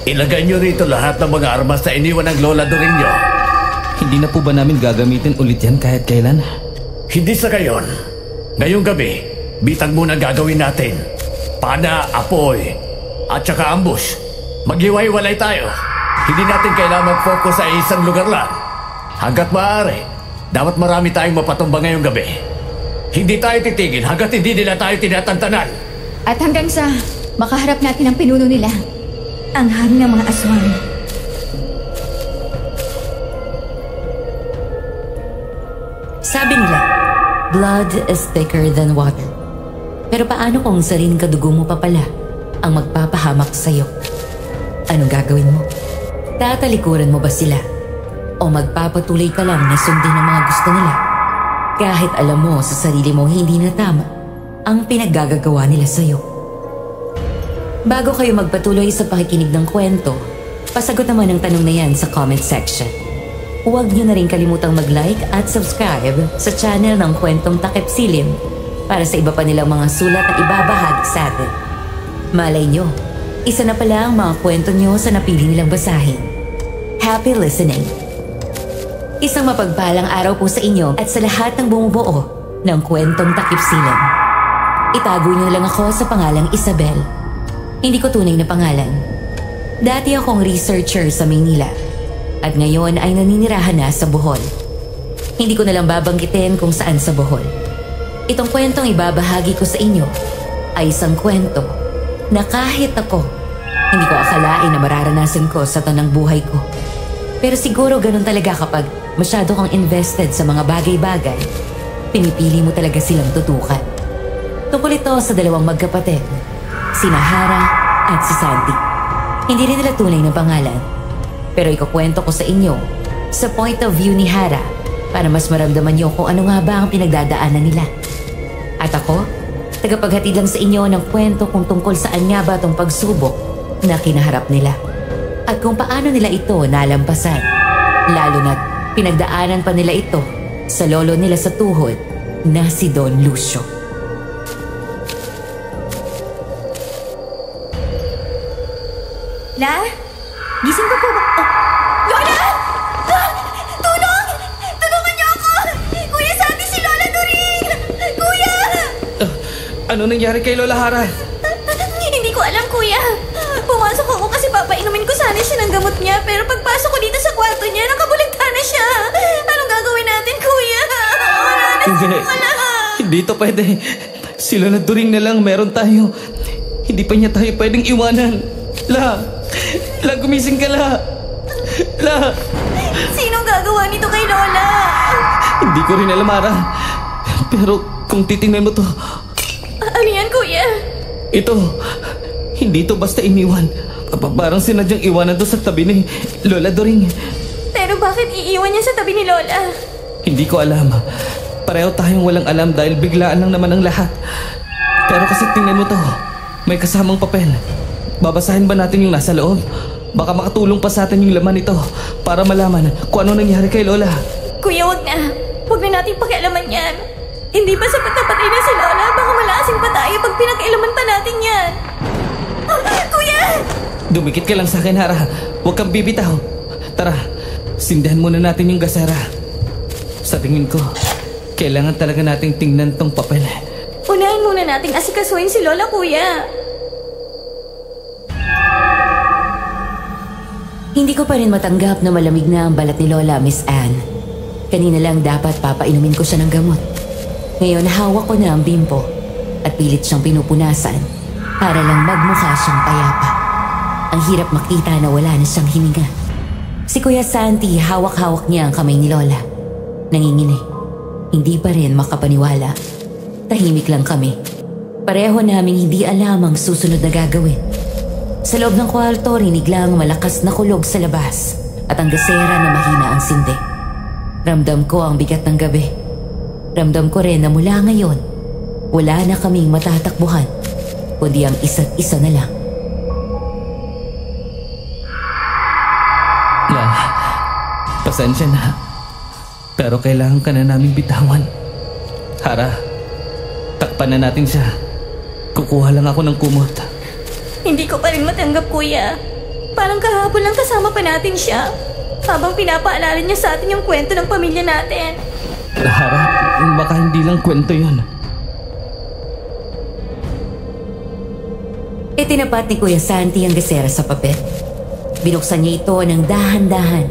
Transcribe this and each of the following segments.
Ilagay nyo rito lahat ng mga armas na iniwan ng Lola Doring nyo. Hindi na po ba namin gagamitin ulit yan kahit kailan? Hindi sa gayon. Ngayong gabi, bitag muna gagawin natin. Pana, apoy, at saka ambush. Maghiwa-hiwalay tayo. Hindi natin kailangan mag-focus sa isang lugar lang. Hanggat maaari, dapat marami tayong mapatumba ngayong gabi. Hindi tayo titigil hanggat hindi nila tayo tinatantanan. At hanggang sa makaharap natin ang pinuno nila. Ang hari ng mga aswang. Sabi nila, blood is thicker than water. Pero paano kung sariling kadugo mo pa pala ang magpapahamak sa'yo? Anong gagawin mo? Tatalikuran mo ba sila? O magpapatuloy ka lang na sundin ang mga gusto nila? Kahit alam mo sa sarili mo hindi na tama ang pinaggagawa nila sa'yo. Bago kayo magpatuloy sa pakikinig ng kwento, pasagot naman ang tanong na yan sa comment section. Huwag niyo na rin kalimutang mag-like at subscribe sa channel ng Kwentong Takip Silim para sa iba pa nilang mga sulat na ibabahagi sa atin. Malay nyo, isa na pala ang mga kwento nyo sa napili nilang basahin. Happy listening! Isang mapagpalang araw po sa inyo at sa lahat ng bumubuo ng Kwentong Takip Silim. Itago niyo lang ako sa pangalang Isabel. Hindi ko tunay na pangalan. Dati akong researcher sa Maynila at ngayon ay naninirahan na sa Bohol. Hindi ko na lang babanggitin kung saan sa Bohol. Itong kwentong ibabahagi ko sa inyo ay isang kwento na kahit ako, hindi ko akalain na mararanasan ko sa tanang buhay ko. Pero siguro ganun talaga kapag masyado kang invested sa mga bagay-bagay, pinipili mo talaga silang tutukan. Tungkol ito sa dalawang magkapatid, sina Hara at si Santi. Hindi rin nila tunay na pangalan. Pero ikukwento ko sa inyo sa point of view ni Hara para mas maramdaman niyo kung ano nga ba ang pinagdadaanan nila. At ako, tagapaghatid lang sa inyo ng kwento kung tungkol saan nga ba itong pagsubok na kinaharap nila. At kung paano nila ito nalampasan. Lalo na't pinagdaanan pa nila ito sa lolo nila sa tuhod na si Don Lucio. La? Gising ko po ba? Oh. Lola! Ah! Tulong! Tulungan niyo ako! Kuya Santi, si Lola Doring! Kuya! Ano nangyari kay Lola Hara? Hindi ko alam, kuya. Pumasok ako kasi papainumin ko sana siya ng gamot niya. Pero pagpasok ko dito sa kwarto niya, nakabuligta na siya. Anong gagawin natin, kuya? Wala na Hindi. wala. Hindi ito pwede. Si Lola Doring na lang meron tayo. Hindi pa niya tayo pwedeng iwanan. La, gumising ka, La. Sinong gagawa nito kay Lola? Hindi ko rin alam, Hara. Pero kung titingnan mo to, Ano yan, kuya? ito, hindi to basta iniwan. Parang sinadyang iwanan to sa tabi ni Lola Doring. Pero bakit iiwan niya sa tabi ni Lola? Hindi ko alam. Pareho tayong walang alam dahil biglaan lang naman ang lahat. Pero kasi tingnan mo to, may kasamang papel. Babasahin ba natin yung nasa loob? Baka makatulong pa sa atin yung laman nito para malaman kung ano nangyari kay Lola. Kuya, wag na. Wag na natin pakialaman yan. Hindi pa sapat na patay na si Lola. Baka malasing pa tayo pag pinag-ilaman pa natin yan. Kuya! Dumikit ka lang sa akin, Hara. Huwag kang bibitaw. Tara, sindahan muna natin yung gasera. Sa tingin ko, kailangan talaga nating tingnan tong papel. Unahin muna nating asikasuhin si Lola, kuya. Hindi ko pa rin matanggap na malamig na ang balat ni Lola, Miss Anne. Kanina lang dapat papainumin ko siya ng gamot. Ngayon hawak ko na ang bimpo at pilit siyang pinupunasan para lang magmukha siyang payapa. Ang hirap makita na wala na siyang hininga. Si Kuya Santi, hawak-hawak niya ang kamay ni Lola. Nanginginig. Hindi pa rin makapaniwala. Tahimik lang kami. Pareho naming hindi alam ang susunod na gagawin. Sa loob ng kwarto, rinig lang malakas na kulog sa labas at ang gasera na mahina ang sindi. Ramdam ko ang bigat ng gabi. Ramdam ko rin na mula ngayon, wala na kaming matatakbuhan, kundi ang isa't isa na lang. La, pasensya na. Pero kailangan ka na namin bitawan. Hara, takpan na natin siya. Kukuha lang ako ng kumot. Hindi ko pa rin matanggap, kuya. Parang kahapon lang kasama pa natin siya. Habang pinapaalala niya sa atin yung kwento ng pamilya natin. Hara, baka hindi lang kwento yun. Itinapat ni Kuya Santi ang gasera sa papel. Binuksan niya ito ng dahan-dahan.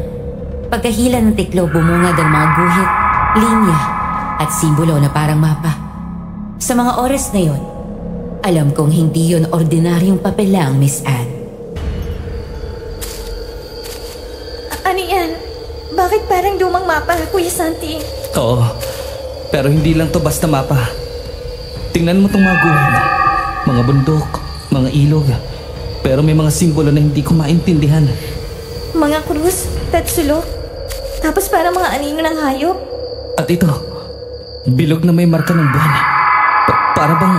Pagkahila ng tiklo, bumungad ang mga guhit, linya, at simbolo na parang mapa. Sa mga oras na yon, alam kong hindi yon ordinaryong papel lang, Miss Anne. Ano yan? Bakit parang lumang mapa, Kuya Santi? Oo, pero hindi lang to basta mapa. Tingnan mo tong mga guhit. Mga bundok, mga ilog. Pero may mga simbolo na hindi ko maintindihan. Mga krus, tetsulok, tapos parang mga anino ng hayop. At ito, bilog na may marka ng buwan. Para bang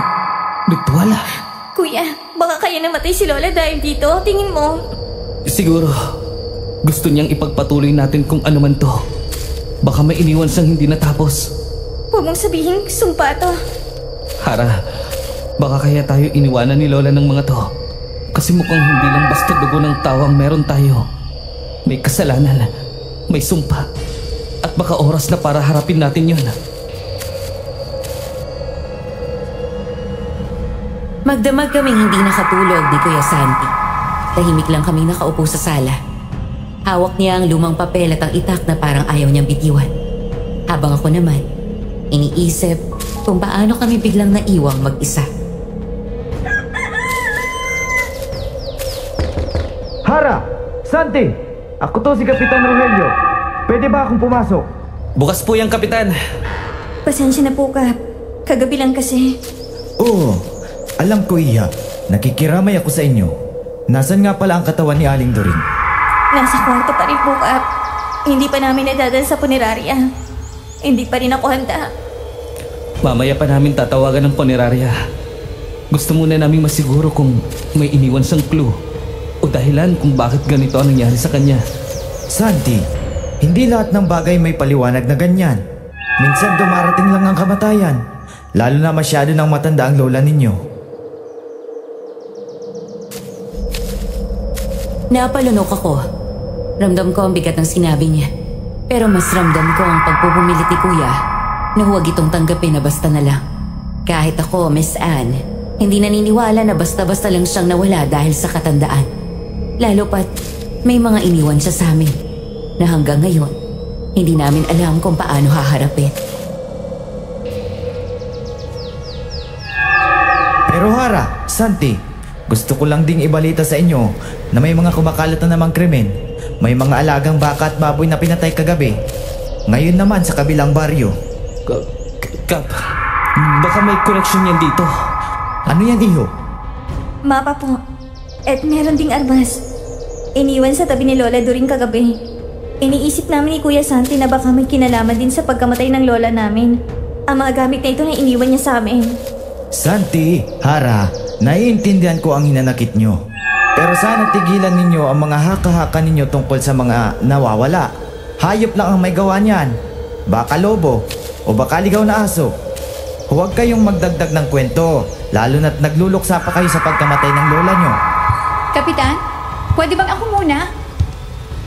ritual. Kuya, baka kaya namatay si Lola dahil dito. Tingin mo. Siguro, gusto niyang ipagpatuloy natin kung ano man to. Baka may iniwan siyang hindi natapos. Huwag mong sabihin sumpa to. Hara, baka kaya tayo iniwanan ni Lola ng mga to. Kasi mukhang hindi lang basta dugo ng tawang meron tayo. May kasalanan, may sumpa, at baka oras na para harapin natin yon. Magdamag kaming hindi nakatulog ni Kuya Santi. Tahimik lang kami nakaupo sa sala. Hawak niya ang lumang papel at ang itak na parang ayaw niyang bitiwan. Habang ako naman, iniisip kung paano kami biglang naiwang mag-isa. Hara! Santi! Ako to si Kapitan Rogelio. Pwede ba akong pumasok? Bukas po yung kapitan. Pasensya na po, Kap. Kagabi lang kasi. Oo, alam ko Iha. Nakikiramay ako sa inyo. Nasaan nga pala ang katawan ni Aling Doring? Nasa kwarto pa rin po, Kap. Hindi pa namin nadadal sa punerarya. Hindi pa rin ako handa. Mamaya pa namin tatawagan ng punerarya. Gusto muna namin masiguro kung may iniwan siyang clue o dahilan kung bakit ganito ang nangyari sa kanya. Santi, hindi lahat ng bagay may paliwanag na ganyan. Minsan dumarating lang ang kamatayan. Lalo na masyado ng matanda ang lola ninyo. Napalunok ako. Ramdam ko ang bigat ng sinabi niya. Pero mas ramdam ko ang pagpupumilit ni Kuya na huwag itong tanggapin na basta na lang. Kahit ako, Miss Anne, hindi naniniwala na basta-basta lang siyang nawala dahil sa katandaan. Lalo pat may mga iniwan siya sa amin na hanggang ngayon hindi namin alam kung paano haharapin. Pero Hara, Santi, gusto ko lang ding ibalita sa inyo na may mga kumakalat na namang krimen. May mga alagang baka at baboy na pinatay kagabi. Ngayon naman sa kabilang baryo. Kap, baka may connection yan dito. Ano yan, Iho? Mapa po. At meron ding armas. Iniwan sa tabi ni Lola Doring kagabi. Iniisip namin ni Kuya Santi na baka may kinalaman din sa pagkamatay ng lola namin. Ang mga gamit na ito na iniwan niya sa amin. Santi, Hara, naiintindihan ko ang hinanakit nyo. Pero sana tigilan ninyo ang mga haka-haka ninyo tungkol sa mga nawawala. Hayop lang ang may gawa niyan. Baka lobo o baka ligaw na aso. Huwag kayong magdagdag ng kwento, lalo na't nagluluksa pa kayo sa pagkamatay ng lola nyo. Kapitan, pwede bang ako muna?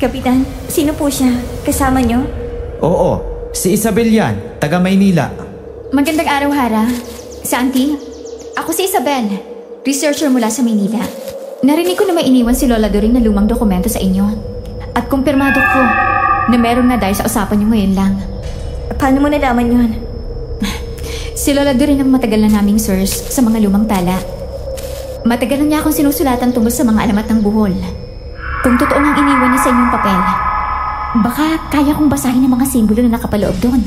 Kapitan, sino po siya? Kasama niyo? Oo, si Isabel yan, taga Maynila. Magandang araw, Hara. Santi, ako si Isabel, researcher mula sa Maynila. Narinig ko na may iniwan si Lola Doring na lumang dokumento sa inyo. At kumpirmado ko na meron na dahil sa usapan niyo ngayon lang. Paano mo nalaman yun? Si Lola Doring ang matagal na naming source sa mga lumang tala. Matagal na niya akong sinusulatan tungkol sa mga alamat ng buhol. Kung totoo nang iniwan niya sa inyong papel, baka kaya kong basahin ang mga simbolo na nakapaloob doon.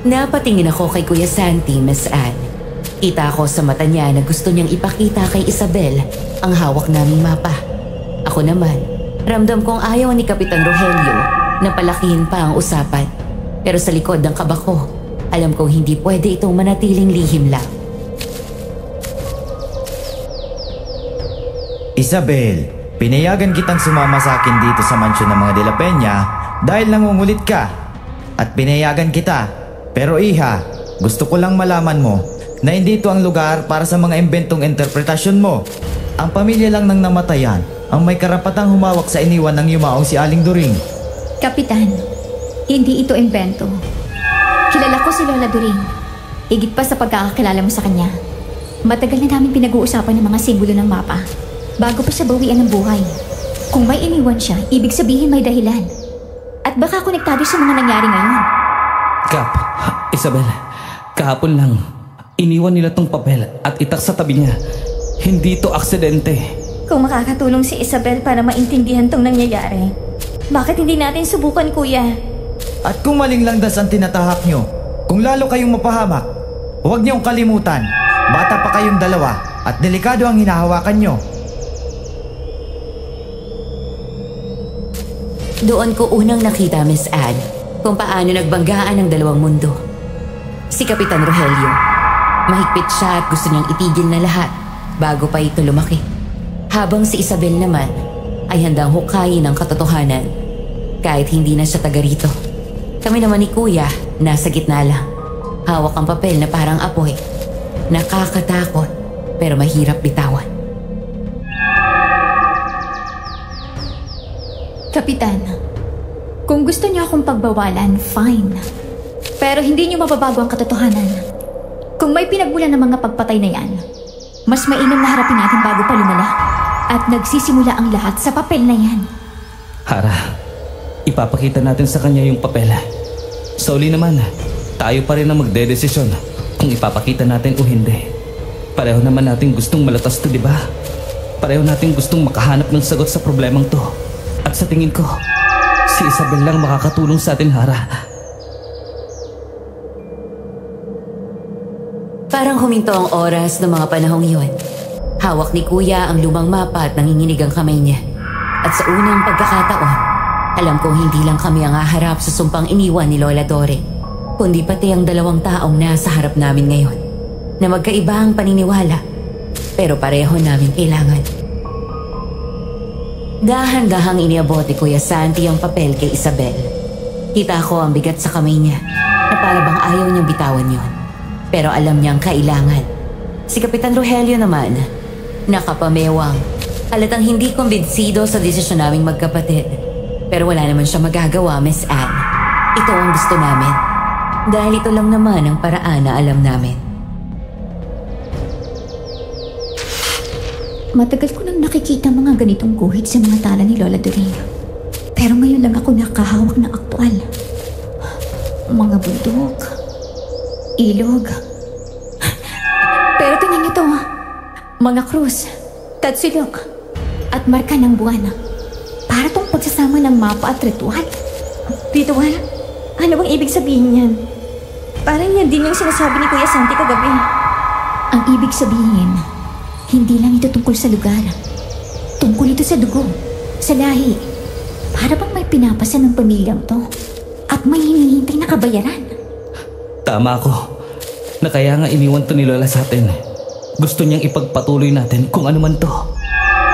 Napatingin ako kay Kuya Santi, Miss Anne. Kita ko sa mata niya na gusto niyang ipakita kay Isabel ang hawak naming mapa. Ako naman, ramdam kong ayaw ni Kapitan Rogelio na palakihin pa ang usapan. Pero sa likod ng kaba ko, alam kong hindi pwede itong manatiling lihim lang. Isabel, pinayagan kitang sumama sa akin dito sa mansyon ng mga De La Peña dahil nangungulit ka. At pinayagan kita. Pero Iha, gusto ko lang malaman mo, na hindi ito ang lugar para sa mga imbentong interpretasyon mo. Ang pamilya lang ng namatayan ang may karapatang humawak sa iniwan ng yumaong si Aling During. Kapitan, hindi ito imbento. Kilala ko si Lola During. Higit pa sa pagkakakilala mo sa kanya. Matagal na namin pinag-uusapan ng mga simbolo ng mapa bago pa siya bawian ng buhay. Kung may iniwan siya, ibig sabihin may dahilan. At baka konektado sa mga nangyari ngayon. Kap, Isabel, kahapon lang, iniwan nila tong papel at itak sa tabi niya. Hindi to aksidente. Kung makakatulong si Isabel para maintindihan tong nangyayari, bakit hindi natin subukan, kuya? At kung maling landas ang tinatahak nyo, kung lalo kayong mapahamak, huwag niyong kalimutan, bata pa kayong dalawa at delikado ang hinahawakan nyo. Doon ko unang nakita, Miss Anne, kung paano nagbanggaan ang dalawang mundo. Si Kapitan Rogelio, mahigpit siya at gusto niyang itigil na lahat bago pa ito lumaki. Habang si Isabel naman ay handang hukayin ang katotohanan kahit hindi na siya taga rito. Kami naman ni Kuya nasa gitna lang. Hawak ang papel na parang apoy. Nakakatakot pero mahirap bitawan. Kapitan, kung gusto niyo akong pagbawalan, fine. Pero hindi niyo mababago ang katotohanan. Kung may pinagmulan ng mga pagpatay na yan, mas mainam na harapin natin bago pa lumala. At nagsisimula ang lahat sa papel na yan. Hara, ipapakita natin sa kanya yung papel. Sa uli naman, tayo pa rin ang magdedesisyon kung ipapakita natin o hindi. Pareho naman natin gustong malatas to, di ba? Pareho natin gustong makahanap ng sagot sa problemang to. At sa tingin ko, si Isabel lang makakatulong sa atin, Hara. Parang huminto ang oras ng mga panahong iyon. Hawak ni Kuya ang lumang mapa at nanginginig ang kamay niya. At sa unang pagkakataon, alam kong hindi lang kami ang haharap sa sumpang iniwan ni Lola Dore, kundi pati ang dalawang taong nasa harap namin ngayon, na magkaiba ang paniniwala, pero pareho namin kailangan. Dahan-dahang iniabot ni Kuya Santi ang papel kay Isabel. Kita ko ang bigat sa kamay niya, na para bang ayaw niyang bitawan yon. Pero alam niyang kailangan. Si Kapitan Rogelio naman, nakapamewang, halatang hindi kumbinsido sa desisyon naming magkapatid. Pero wala naman siya magagawa, Miss Anne. Ito ang gusto namin. Dahil ito lang naman ang paraan na alam namin. Matagal ko nang nakikita mga ganitong guhit sa mga tala ni Lola Doreen. Pero ngayon lang ako nakahawak ng aktual. Mga bundok, ilog. Pero tingnan niyo to, mga krus, tatsilok, at marka ng buwan. Para tong pagsasama ng mapa at ritual. Ritual? Ano bang ibig sabihin yan? Parang yan din yung sinasabi ni Kuya Santi kagabi. Ang ibig sabihin, hindi lang ito tungkol sa lugar. Tungkol ito sa dugo, sa lahi. Para bang may pinapasa ng pamilyang to at may hinihintay na kabayaran. Tama ako, na kaya nga iniwan to ni Lola sa atin. Gusto niyang ipagpatuloy natin kung ano man to,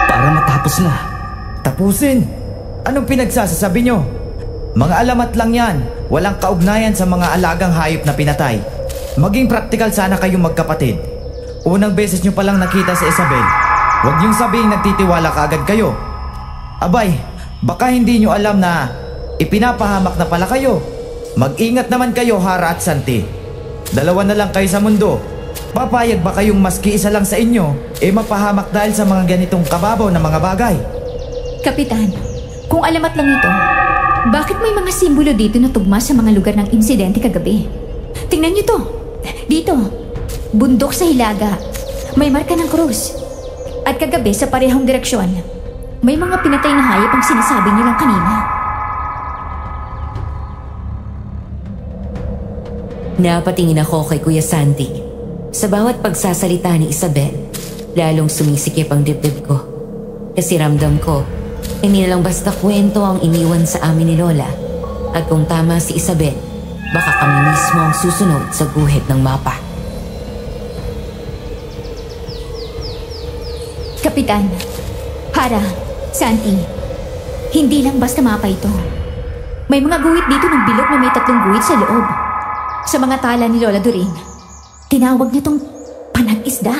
para matapos na. Tapusin? Anong pinagsasasabi nyo? Mga alamat lang yan. Walang kaugnayan sa mga alagang hayop na pinatay. Maging praktikal sana kayong magkapatid. Unang beses nyo palang nakita si Isabel. Huwag niyong sabihin nagtitiwala kaagad kayo. Abay, baka hindi nyo alam na ipinapahamak na pala kayo. Mag-ingat naman kayo, Hara at Santi. Dalawa na lang kayo sa mundo. Papayag ba kayong maski isa lang sa inyo mapahamak dahil sa mga ganitong kababaw na mga bagay? Kapitan, kung alamat lang ito, bakit may mga simbolo dito na tugma sa mga lugar ng insidente kagabi? Tingnan niyo to. Dito, bundok sa Hilaga. May marka ng krus. At kagabi sa parehong direksyon, may mga pinatay na hayop ang sinasabi nilang kanina. Napatingin ako kay Kuya Santi. Sa bawat pagsasalita ni Isabel, lalong sumisikip ang dibdib ko. Kasi ramdam ko, hindi na lang basta kwento ang iniwan sa amin ni Lola. At kung tama si Isabel, baka kami mismo ang susunod sa guhit ng mapa. Kapitan, Hara, Santi, hindi lang basta mapa ito. May mga guhit dito ng bilog na may 3 guhit sa loob. Sa mga tala ni Lola Doreen, tinawag niya tong Panag-isda?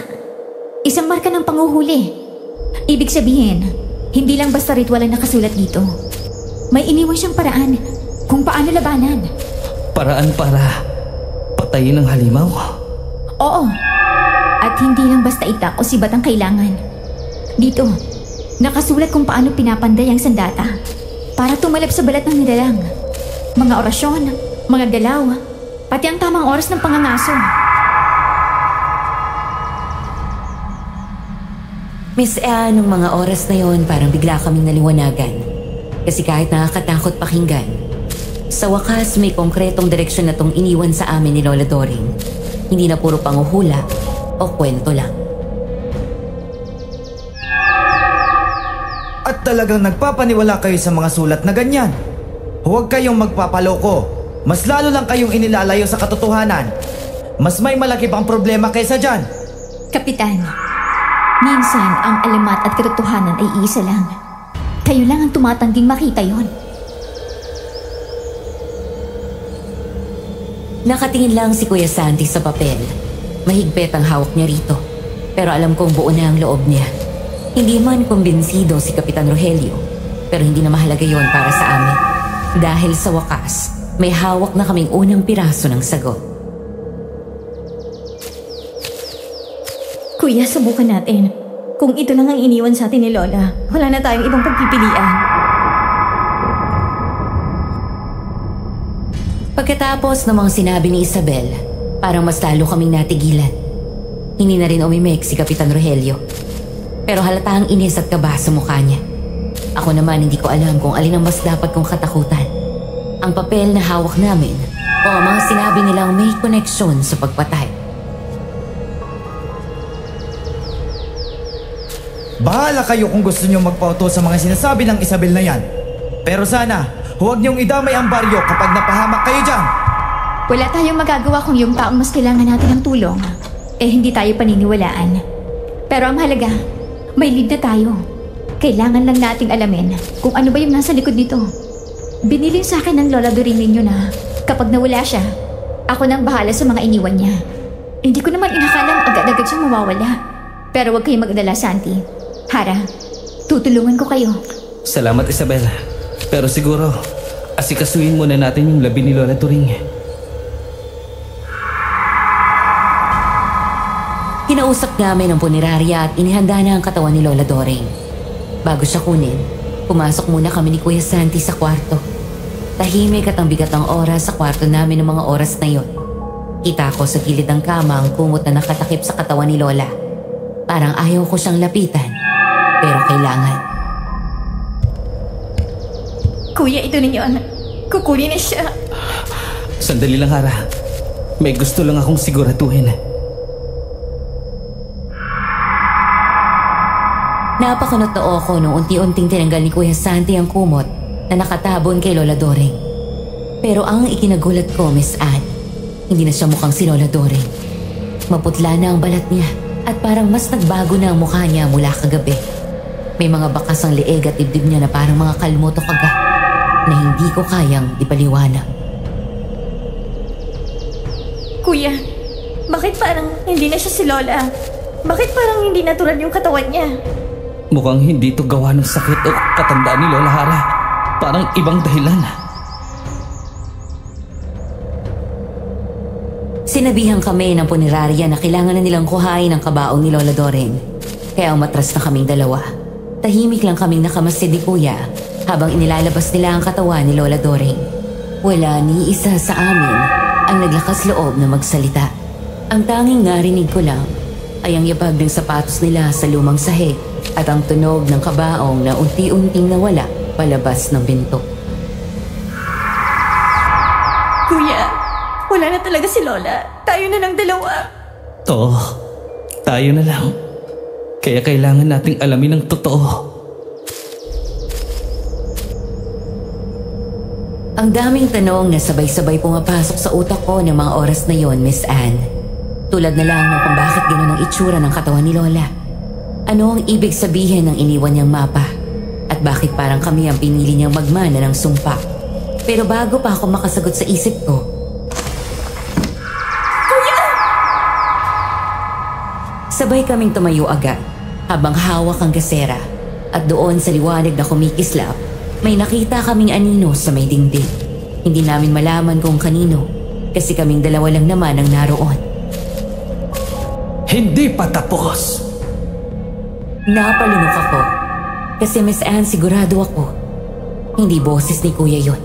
Isang marka ng panguhuli. Ibig sabihin, hindi lang basta ritual ang nakasulat dito. May iniwan siyang paraan kung paano labanan. Paraan para patayin ang halimaw? Oo. At hindi lang basta itak o sibat ang kailangan. Dito, nakasulat kung paano pinapanday ang sandata para tumalab sa balat ng nilalang. Mga orasyon, mga galaw, pati ang tamang oras ng pangangaso. Miss Anne, nung mga oras na yon parang bigla kaming naliwanagan. Kasi kahit nakakatakot pakinggan, sa wakas may konkretong direksyon na tong iniwan sa amin ni Lola Doring. Hindi na puro panguhula o kwento lang. At talagang nagpapaniwala kayo sa mga sulat na ganyan. Huwag kayong magpapaloko. Mas lalo lang kayong inilalayo sa katotohanan. Mas may malaki pang problema kaysa dyan. Kapitan, minsan ang alamat at katotohanan ay isa lang. Kayo lang ang tumatangging makita yon. Nakatingin lang si Kuya Santi sa papel. Mahigpit ang hawak niya rito. Pero alam kong buo na ang loob niya. Hindi man kumbinsido si Kapitan Rogelio, pero hindi na mahalaga yon para sa amin. Dahil sa wakas, may hawak na kaming unang piraso ng sagot. Kuya, subukan natin. Kung ito lang ang iniwan sa atin ni Lola, wala na tayong ibang pagpipilian. Pagkatapos ng mga sinabi ni Isabel, parang mas lalo kaming natigilan. Hindi na rin umimik si Kapitan Rogelio. Pero halata ang inis at kaba sa mukha niya. Ako naman hindi ko alam kung alin ang mas dapat kong katakutan. Ang papel na hawak namin o ang mga sinabi nilang may koneksyon sa pagpatay. Bahala kayo kung gusto nyo magpauto sa mga sinasabi ng Isabel na yan. Pero sana, huwag niyong idamay ang baryo kapag napahamak kayo dyan. Wala tayong magagawa kung yung taong mas kailangan natin ng tulong, hindi tayo paniniwalaan. Pero ang mahalaga, may lead na tayo. Kailangan lang nating alamin kung ano ba yung nasa likod nito. Binili sa akin ng Lola Doring ninyo na kapag nawala siya, ako nang bahala sa mga iniwan niya. Hindi ko naman inakalang agad-agad siyang mawawala. Pero huwag kayong mag-alala, Santi. Hara, tutulungan ko kayo. Salamat, Isabel. Pero siguro, asikasuhin muna natin yung labi ni Lola Doring. Kinausap namin ang punerarya at inihanda na ang katawan ni Lola Doring. Bago siya kunin, pumasok muna kami ni Kuya Santi sa kwarto. Tahimik at ang bigat ng oras sa kwarto namin ng mga oras na yon. Kita ko sa gilid ng kama ang kumot na nakatakip sa katawan ni Lola. Parang ayaw ko siyang lapitan, pero kailangan. Kuya, ito na yun. Kukunin na siya. Sandali lang, Hara. May gusto lang akong siguraduhin. Napakunot-noo ko nung unti-unting tinanggal ni Kuya Santi ang kumot na nakatabon kay Lola Doring. Pero ang ikinagulat ko, Miss Anne, hindi na siya mukhang si Lola Doring. Maputla na ang balat niya at parang mas nagbago na ang mukha niya mula kagabi. May mga bakas ang leeg at dibdib niya na parang mga kalmoto kaga na hindi ko kayang ipaliwanag. Kuya, bakit parang hindi na siya si Lola? Bakit parang hindi natural yung katawan niya? Mukhang hindi ito gawa ng sakit o katandaan ni Lola Hara. Parang ibang dahilan. Sinabihan kami ng punerarya na kailangan na nilang kuhain ang kabaong ni Lola Doring. Kaya umatras na kaming dalawa. Tahimik lang kaming nakamasid ni Kuya habang inilalabas nila ang katawan ni Lola Doring. Wala ni isa sa amin ang naglakas loob na magsalita. Ang tanging narinig ko lang ay ang yabag ng sapatos nila sa lumang sahig at ang tunog ng kabaong na unti-unting nawala palabas ng pinto. Kuya, wala na talaga si Lola. Tayo na ng dalawa. Oo, tayo na lang. Kaya kailangan nating alamin ang totoo. Ang daming tanong na sabay-sabay pumapasok sa utak ko ng mga oras na yon, Miss Anne. Tulad na lang ng kung bakit gano'n ang itsura ng katawan ni Lola. Ano ang ibig sabihin ng iniwan niyang mapa? At bakit parang kami ang pinili niyang magmana ng sumpa? Pero bago pa ako makasagot sa isip ko, Sabay kaming tumayo agad habang hawak ang gasera at doon sa liwanag na kumikislap, may nakita kaming anino sa may dingding. Hindi namin malaman kung kanino kasi kaming dalawa lang naman ang naroon. Hindi pa tapos. Napalunok ako kasi Miss Anne sigurado ako hindi boses ni Kuya yon.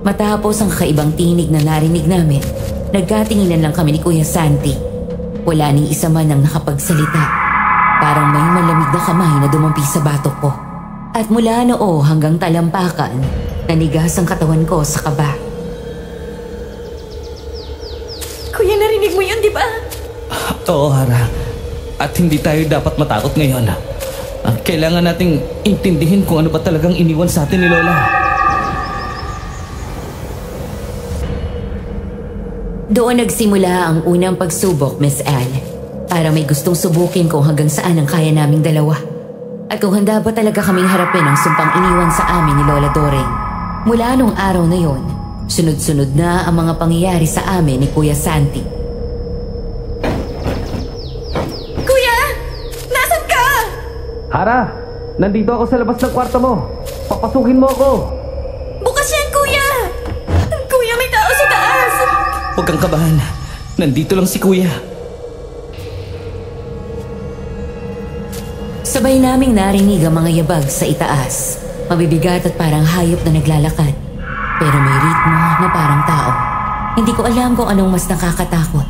Matapos ang kakaibang tinig na narinig namin, nagkatinginan lang kami ni Kuya Santi. Wala ni isa man ang nakapagsalita. Parang may malamig na kamay na dumampi sa batok ko. At mula noo hanggang talampakan, nanigas ang katawan ko sa kaba. Kuya, narinig mo yun, di ba? Oo, Hara. At hindi tayo dapat matakot ngayon. Kailangan nating intindihin kung ano ba talagang iniwan sa atin ni Lola. Doon nagsimula ang unang pagsubok, Miss Anne. Para may gustong subukin kung hanggang saan ang kaya naming dalawa. At kung handa ba talaga kaming harapin ang sumpang iniwan sa amin ni Lola Doreng. Mula nung araw na yon, sunod-sunod na ang mga pangyayari sa amin ni Kuya Santi. Kuya! Nasaan ka? Hara! Nandito ako sa labas ng kwarto mo. Papasukin mo ako. Bukas yan, Kuya! Kuya, may tao sa taas! Huwag kang kabahan. Nandito lang si Kuya. Sabay naming narinig ang mga yabag sa itaas. Mabibigat at parang hayop na naglalakad. Pero may ritmo na parang tao. Hindi ko alam kung anong mas nakakatakot.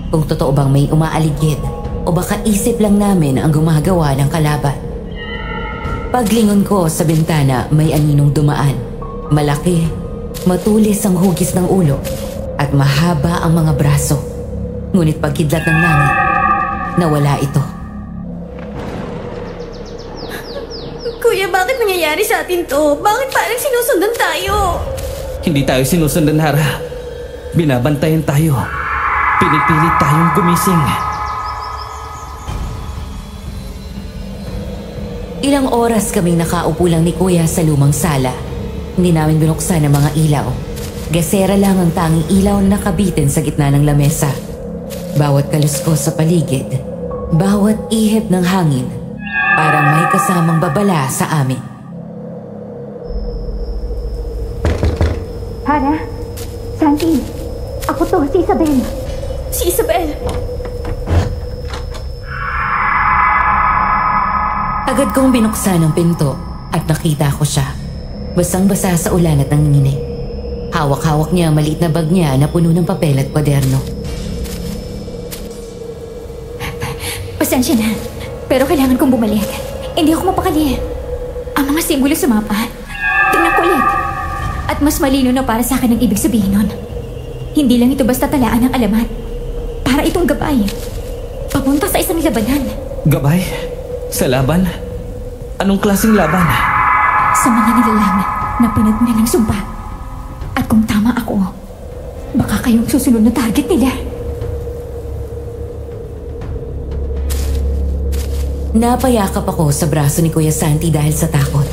Kung totoo bang may umaaligid o baka isip lang namin ang gumagawa ng kalaban. Paglingon ko sa bintana, may aninong dumaan. Malaki, matulis ang hugis ng ulo at mahaba ang mga braso. Ngunit pagkidlat ng langit, nawala ito. Kuya, bakit nangyayari sa atin to? Bakit parang sinusundan tayo? Hindi tayo sinusundan, Hara. Binabantayan tayo. Pinipilit tayong gumising. Ilang oras kaming nakaupo lang ni Kuya sa lumang sala. Hindi namin binuksan ang mga ilaw. Gasera lang ang tanging ilaw na nakabitin sa gitna ng lamesa. Bawat kaluskos sa paligid, bawat ihip ng hangin, parang may kasamang babala sa amin. Hana, Santi, ako to, si Isabel. Si Isabel? Agad kong binuksan ang pinto at nakita ko siya. Basang-basa sa ulan at nanginginig. Hawak-hawak niya ang maliit na bag niya na puno ng papel at kwaderno. Pasensya na, pero kailangan kong bumalik. Hindi ako mapakali. Ang mga simbolo sa mapa, tingnan ko ulit. At mas malino na para sa akin ang ibig sabihin nun. Hindi lang ito basta talaan ng alamat. Para itong gabay. Papunta sa isang labanan. Gabay? Sa laban? Anong klaseng laban? Sa mga nilalang na pinagmuna ng sumpa. At kung tama ako, baka kayong susunod na target nila. Napayakap ako sa braso ni Kuya Santi dahil sa takot.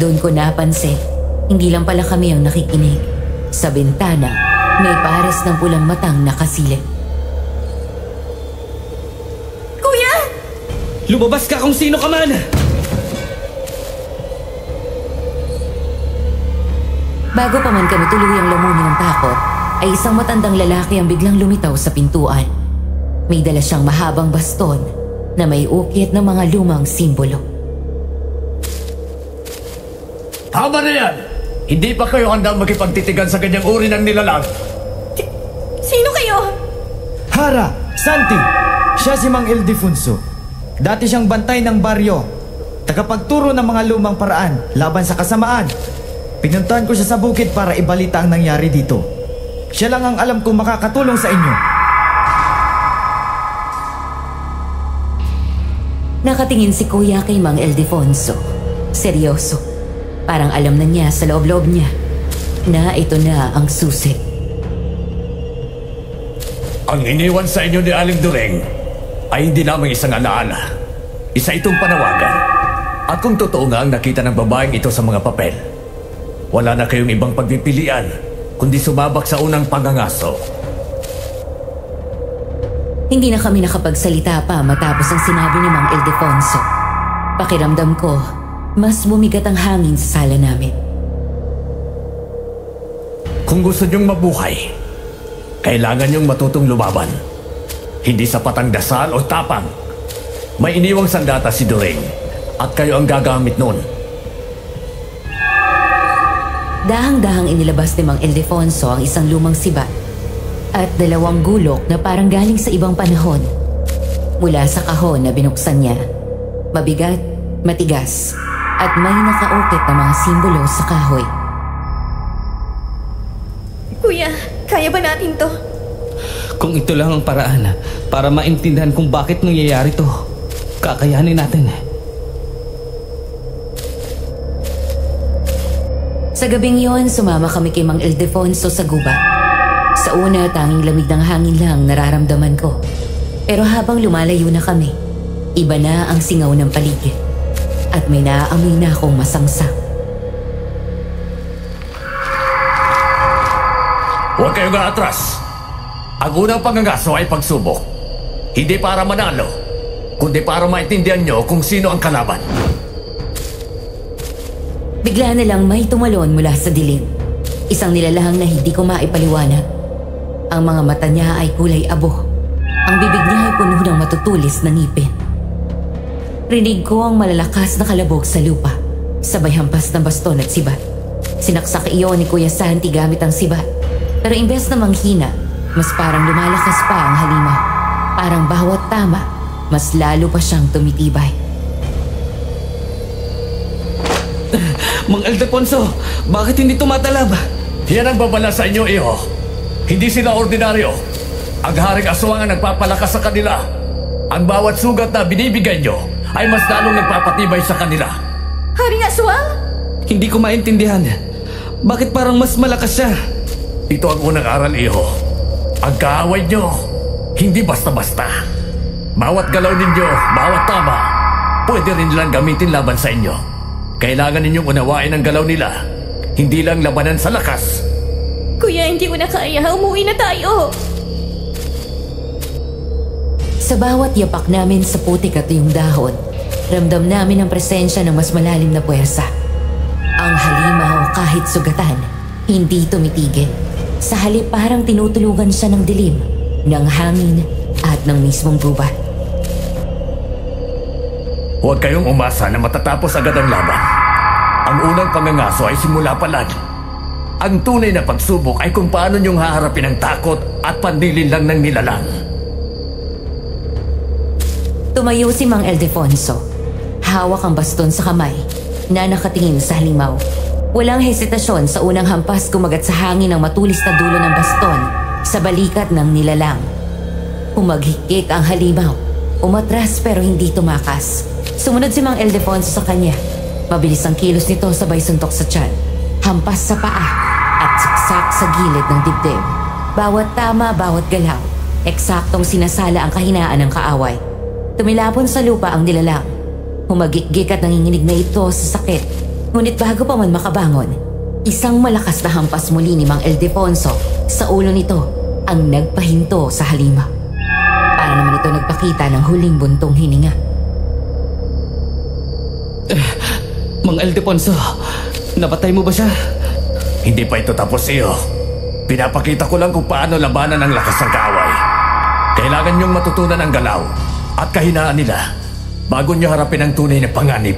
Doon ko napansin, hindi lang pala kami ang nakikinig. Sa bintana, may pares ng pulang matang nakasilip. Kuya! Lumabas ka kung sino ka man! Bago pa man kami tuluyang lamunin ng takot, ay isang matandang lalaki ang biglang lumitaw sa pintuan. May dala siyang mahabang baston na may ukit ng mga lumang simbolo. Tama na yan! Hindi pa kayo handang makipagtitigan sa ganyang uri ng nilalang. Sino kayo? Hara! Santi! Siya si Mang Ildefonso. Dati siyang bantay ng baryo. Tagapagturo ng mga lumang paraan laban sa kasamaan. Pinuntahan ko siya sa bukid para ibalita ang nangyari dito. Siya lang ang alam kong makakatulong sa inyo. Nakatingin si Kuya kay Mang Ildefonso. Seryoso. Parang alam na niya sa loob-loob niya na ito na ang susi. Ang iniwan sa inyo ni Aling Doreng ay hindi lamang isang alaala. Isa itong panawagan. At kung totoo nga ang nakita ng babaeng ito sa mga papel, wala na kayong ibang pagpipilian kundi sumabak sa unang pangangaso. Hindi na kami nakapagsalita pa matapos ang sinabi ni Mang Ildefonso. Pakiramdam ko, mas bumigat ang hangin sa sala namin. Kung gusto niyong mabuhay, kailangan niyong matutong lumaban. Hindi sapat ang dasal o tapang. May iniwang sandata si During at kayo ang gagamit noon. Dahang-dahang inilabas ni Mang Ildefonso ang isang lumang sibat at 2 gulok na parang galing sa ibang panahon. Mula sa kahon na binuksan niya, mabigat, matigas, at may nakaukit na mga simbolo sa kahoy. Kuya, kaya ba natin to? Kung ito lang ang paraan para maintindihan kung bakit nangyayari to, kakayanin natin. Sa gabing yon, sumama kami kay Mang Ildefonso sa gubat. Sa una, tanging lamig ng hangin lang nararamdaman ko. Pero habang lumalayo na kami, iba na ang singaw ng paligid. At may naaamoy na akong masangsang. Huwag kayong atras. Ang unang pangangaso ay pagsubok. Hindi para manalo, kundi para maintindihan nyo kung sino ang kalaban. Bigla na lang may tumalon mula sa dilim. Isang nilalahang na hindi ko maipaliwanag. Ang mga mata niya ay kulay abo. Ang bibig niya ay puno ng matutulis na ngipin. Rinig ko ang malalakas na kalabog sa lupa, sabay hampas ng baston at sibat. Sinaksak iyon ni Kuya Santi gamit ang sibat. Pero imbes na manghina, mas parang lumalakas pa ang halimaw. Parang bawat tama, mas lalo pa siyang tumitibay. Mang Ildefonso, bakit hindi tumatalab? Yan ang babala sa inyo, iho. Hindi sila ordinaryo. Ang Haring Aswang ang nagpapalakas sa kanila. Ang bawat sugat na binibigay nyo ay mas lalong nagpapatibay sa kanila. Haring Aswang? Hindi ko maintindihan. Bakit parang mas malakas siya? Ito ang unang aral, iho. Ang kaaway nyo, hindi basta-basta. Bawat galaw ninyo, bawat tama, pwede rin nilang gamitin laban sa inyo. Kailangan ninyong unawain ang galaw nila, hindi lang labanan sa lakas. Kuya, hindi ko na kaya. Umuwi na tayo. Sa bawat yapak namin sa putik at yung dahon, ramdam namin ang presensya ng mas malalim na puwersa. Ang halimaw kahit sugatan, hindi tumitigil. Sa halip parang tinutulungan siya ng dilim, ng hangin at ng mismong gubat. Huwag kayong umasa na matatapos agad ang laban. Ang unang pangangaso ay simula pa lang. Ang tunay na pagsubok ay kung paano niyong haharapin ang takot at pandilin lang ng nilalang. Tumayo si Mang Ildefonso. Hawak ang baston sa kamay na nakatingin sa halimaw. Walang hesitasyon sa unang hampas kumagat sa hangin ang matulis na dulo ng baston sa balikat ng nilalang. Umaghikik ang halimaw. Umatras pero hindi tumakas. Sumunod si Mang Ildefonso sa kanya. Mabilis ang kilos nito sabay suntok sa tiyan. Hampas sa paa at saksak sa gilid ng dibdib. Bawat tama, bawat galaw. Eksaktong sinasala ang kahinaan ng kaaway. Tumilapon sa lupa ang nilalang. Humagikgik at nanginginig na ito sa sakit. Ngunit bago pa man makabangon, isang malakas na hampas muli ni Mang Ildefonso sa ulo nito ang nagpahinto sa halimaw. Para naman ito nagpakita ng huling buntong hininga. Mang Ildefonso, napatay mo ba siya? Hindi pa ito tapos, iyo. Pinapakita ko lang kung paano labanan ang lakas ng kaaway. Kailangan niyong matutunan ang galaw at kahinaan nila bago niyo harapin ang tunay na panganib.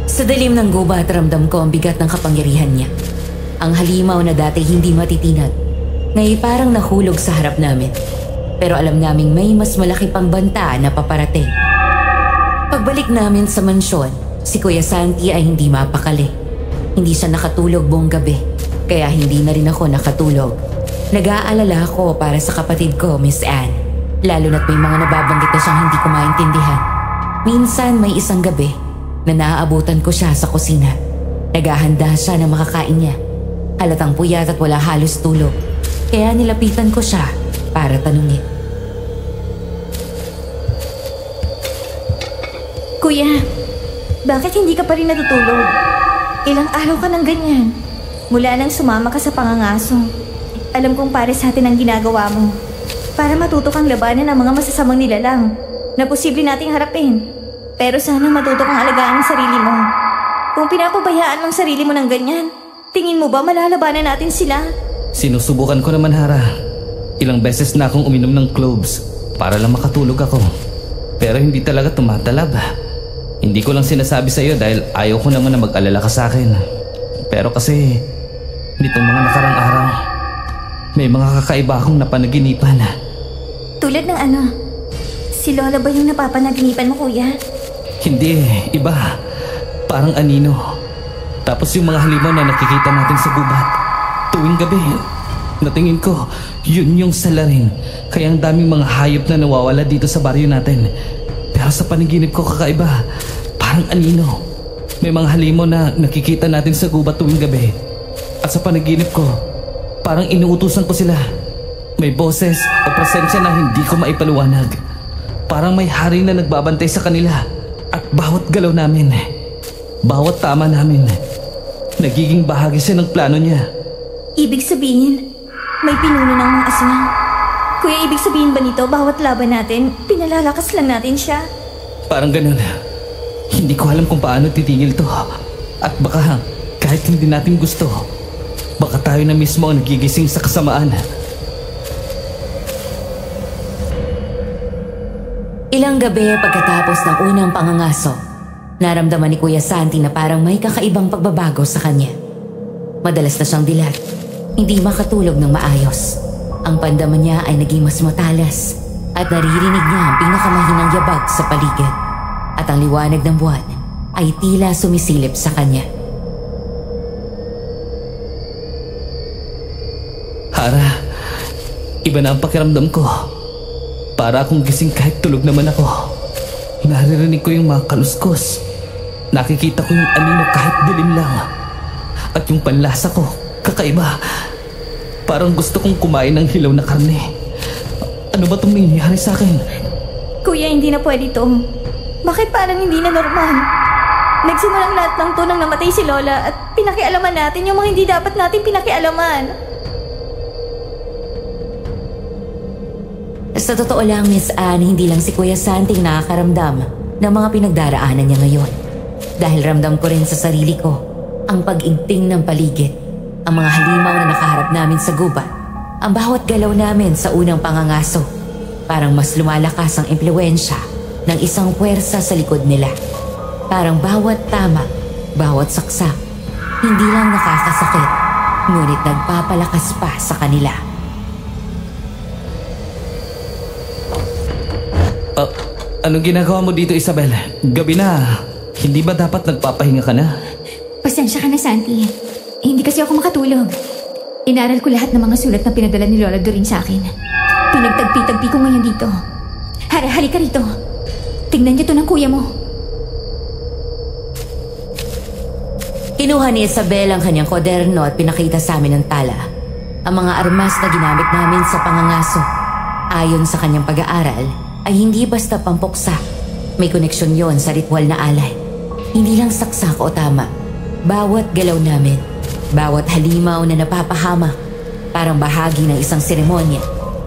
Sa dilim ng gubat, ramdam ko ang bigat ng kapangyarihan niya. Ang halimaw na dati hindi matitinag, ngayon parang nahulog sa harap namin. Pero alam naming may mas malaki pang banta na paparating. Pagbalik namin sa mansyon, si Kuya Santi ay hindi mapakali. Hindi siya nakatulog buong gabi, kaya hindi na rin ako nakatulog. Nag-aalala ako para sa kapatid ko, Miss Anne. Lalo na't may mga nababanggit na siyang hindi ko maintindihan. Minsan may isang gabi na naaabutan ko siya sa kusina. Naghahanda siya ng makakain niya. Halatang puyat at wala halos tulog. Kaya nilapitan ko siya para tanungin. Kuya, bakit hindi ka pa rin natutulog? Ilang araw ka nang ganyan. Mula nang sumama ka sa pangangaso. Alam kong para sa atin ang ginagawa mo. para matuto kang labanan ang mga masasamang nilalang na posible nating harapin. Pero sana matuto kang alagaan ang sarili mo. Kung pinapabayaan mo ang sarili mo ng ganyan, tingin mo ba malalabanan natin sila? Sinusubukan ko naman, Hara. Ilang beses na akong uminom ng cloves para lang makatulog ako. Pero hindi talaga tumatalab. Hindi ko lang sinasabi sa iyo dahil ayaw ko naman na mag-alala ka sa akin. Pero kasi, nitong mga nakarang araw, may mga kakaiba akong napanaginipan. Tulad ng ano? Si Lola ba yung napapanaginipan mo, kuya? Hindi, iba. Parang anino. Tapos yung mga halimaw na nakikita natin sa gubat. Tuwing gabi, natingin ko, yun yung salarin. Kaya ang daming mga hayop na nawawala dito sa baryo natin. Pero sa panaginip ko kakaiba, parang anino. May mga halimaw na nakikita natin sa gubat tuwing gabi. At sa panaginip ko, parang inuutusan ko sila. May boses o presensya na hindi ko maipaliwanag. Parang may hari na nagbabantay sa kanila. At bawat galaw namin, bawat tama namin, nagiging bahagi siya ng plano niya. Ibig sabihin, may pinuno ng mga aswang. Kuya, ibig sabihin ba nito bawat laban natin, pinalalakas lang natin siya? Parang ganun. Hindi ko alam kung paano titigil to. At baka kahit hindi natin gusto, baka tayo na mismo ang nagigising sa kasamaan. Ilang gabi pagkatapos ng unang pangangaso, naramdaman ni Kuya Santi na parang may kakaibang pagbabago sa kanya. Madalas na siyang dilat, hindi makatulog ng maayos. Ang pandaman niya ay naging mas matalas at naririnig niya ang pinakamahinang yabag sa paligid. At ang liwanag ng buwan ay tila sumisilip sa kanya. Hara, iba na ang pakiramdam ko. Para akong gising kahit tulog naman ako. Naririnig ko yung mga kaluskos. Nakikita ko yung anino kahit dilim lang. At yung panlasa ko, kakaiba. Parang gusto kong kumain ng hilaw na karne. Ano ba itong nangyayari sa akin? Kuya, hindi na pwede to. Bakit parang hindi na normal? Nagsimulang lahat ng to nang namatay si Lola at pinakialaman natin yung mga hindi dapat natin pinakialaman. Sa totoo lang, Miss Anne, hindi lang si Kuya Santing nakakaramdam ng mga pinagdaraanan niya ngayon. Dahil ramdam ko rin sa sarili ko ang pag-igting ng paligid, ang mga halimaw na nakaharap namin sa gubat, ang bawat galaw namin sa unang pangangaso. Parang mas lumalakas ang impluwensya ng isang puwersa sa likod nila. Parang bawat tama, bawat saksak, hindi lang nakakasakit, ngunit nagpapalakas pa sa kanila. Anong ginagawa mo dito, Isabel? Gabi na. Hindi ba dapat nagpapahinga ka na? Pasensya ka na, Santi. Hindi kasi ako makatulog. Inaral ko lahat ng mga sulat na pinadala ni Lola Doreen sa akin. Pinagtagpi-tagpi ko ngayon dito. Hara, halika rito. Tingnan niyo to ng kuya mo. Kinuha ni Isabel ang kanyang kwaderno at pinakita sa amin ng tala. Ang mga armas na ginamit namin sa pangangaso. Ayon sa kanyang pag-aaral, ay hindi basta pampuksa. May koneksyon yon sa ritual na alay. Hindi lang saksak o tama. Bawat galaw namin, bawat halimaw na napapahamak, parang bahagi ng isang seremonya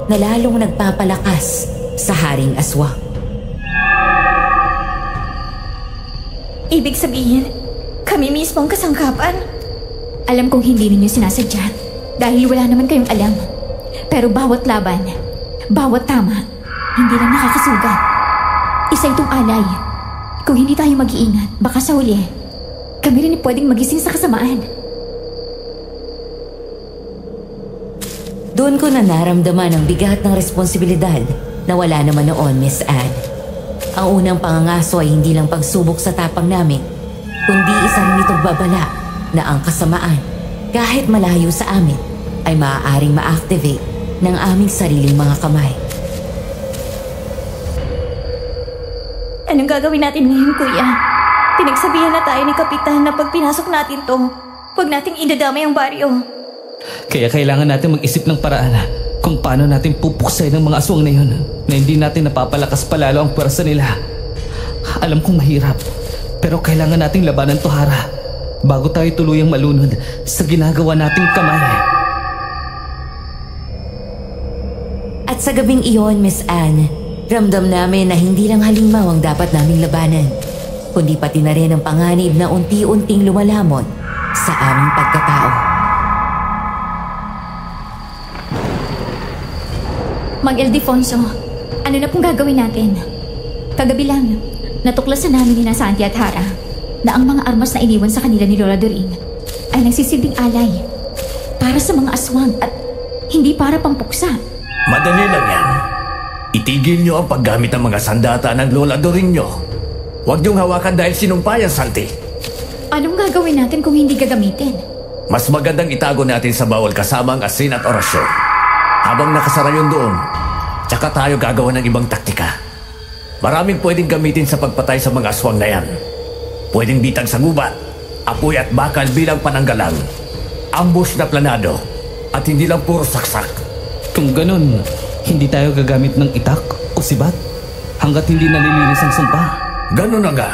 na lalong nagpapalakas sa haring aswang. Ibig sabihin, kami mismo ang kasangkapan? Alam kong hindi ninyo sinasadya dahil wala naman kayong alam. Pero bawat laban, bawat tama, hindi lang nakakasugat. Isa itong alay. Kung hindi tayo mag-iingat, baka sa huli, kami rin pwedeng magising sa kasamaan. Doon ko na naramdaman ang bigat ng responsibilidad na wala naman noon, Miss Anne. Ang unang pangangaso ay hindi lang pagsubok sa tapang namin, kundi isa rin itong babala na ang kasamaan, kahit malayo sa amin, ay maaaring ma-activate ng aming sariling mga kamay. Anong gagawin natin ngayon, kuya? Pinagsabihan na tayo ni Kapitan na pag pinasok natin to, huwag nating idadamay ang baryo. Kaya kailangan natin mag-isip ng paraan kung paano natin pupuksain ang mga aswang na yun na hindi natin napapalakas palalo ang pwersa nila. Alam kong mahirap, pero kailangan nating labanan to, Hara, bago tayo tuluyang malunod sa ginagawa nating kamay. At At sa gabing iyon, Miss Anne, ramdam namin na hindi lang halimaw ang dapat naming labanan, kundi pati na rin ang panganib na unti-unting lumalamon sa aming pagkatao. Mang Ildefonso, ano na pong gagawin natin? Kagabi lang, natuklasan namin ni na Santi at Hara na ang mga armas na iniwan sa kanila ni Lola Doreen ay nagsisilbing alay para sa mga aswang at hindi para pampuksa. Madali lang yan. Itigil nyo ang paggamit ng mga sandata ng Lola Doreen nyo. Huwag niyong hawakan dahil sinumpayan, Santi. Anong gagawin natin kung hindi gagamitin? Mas magandang itago natin sa bawal kasama ang asin at orasyon. Habang nakasara yun doon, tsaka tayo gagawa ng ibang taktika. Maraming pwedeng gamitin sa pagpatay sa mga aswang na yan. Pwedeng bitag sa gubat, apoy at bakal bilang pananggalang, ambush na planado, at hindi lang puro saksak. Kung ganun, hindi tayo gagamit ng itak o sibat hanggat hindi nalilinis ang sumpa. Ganun na nga.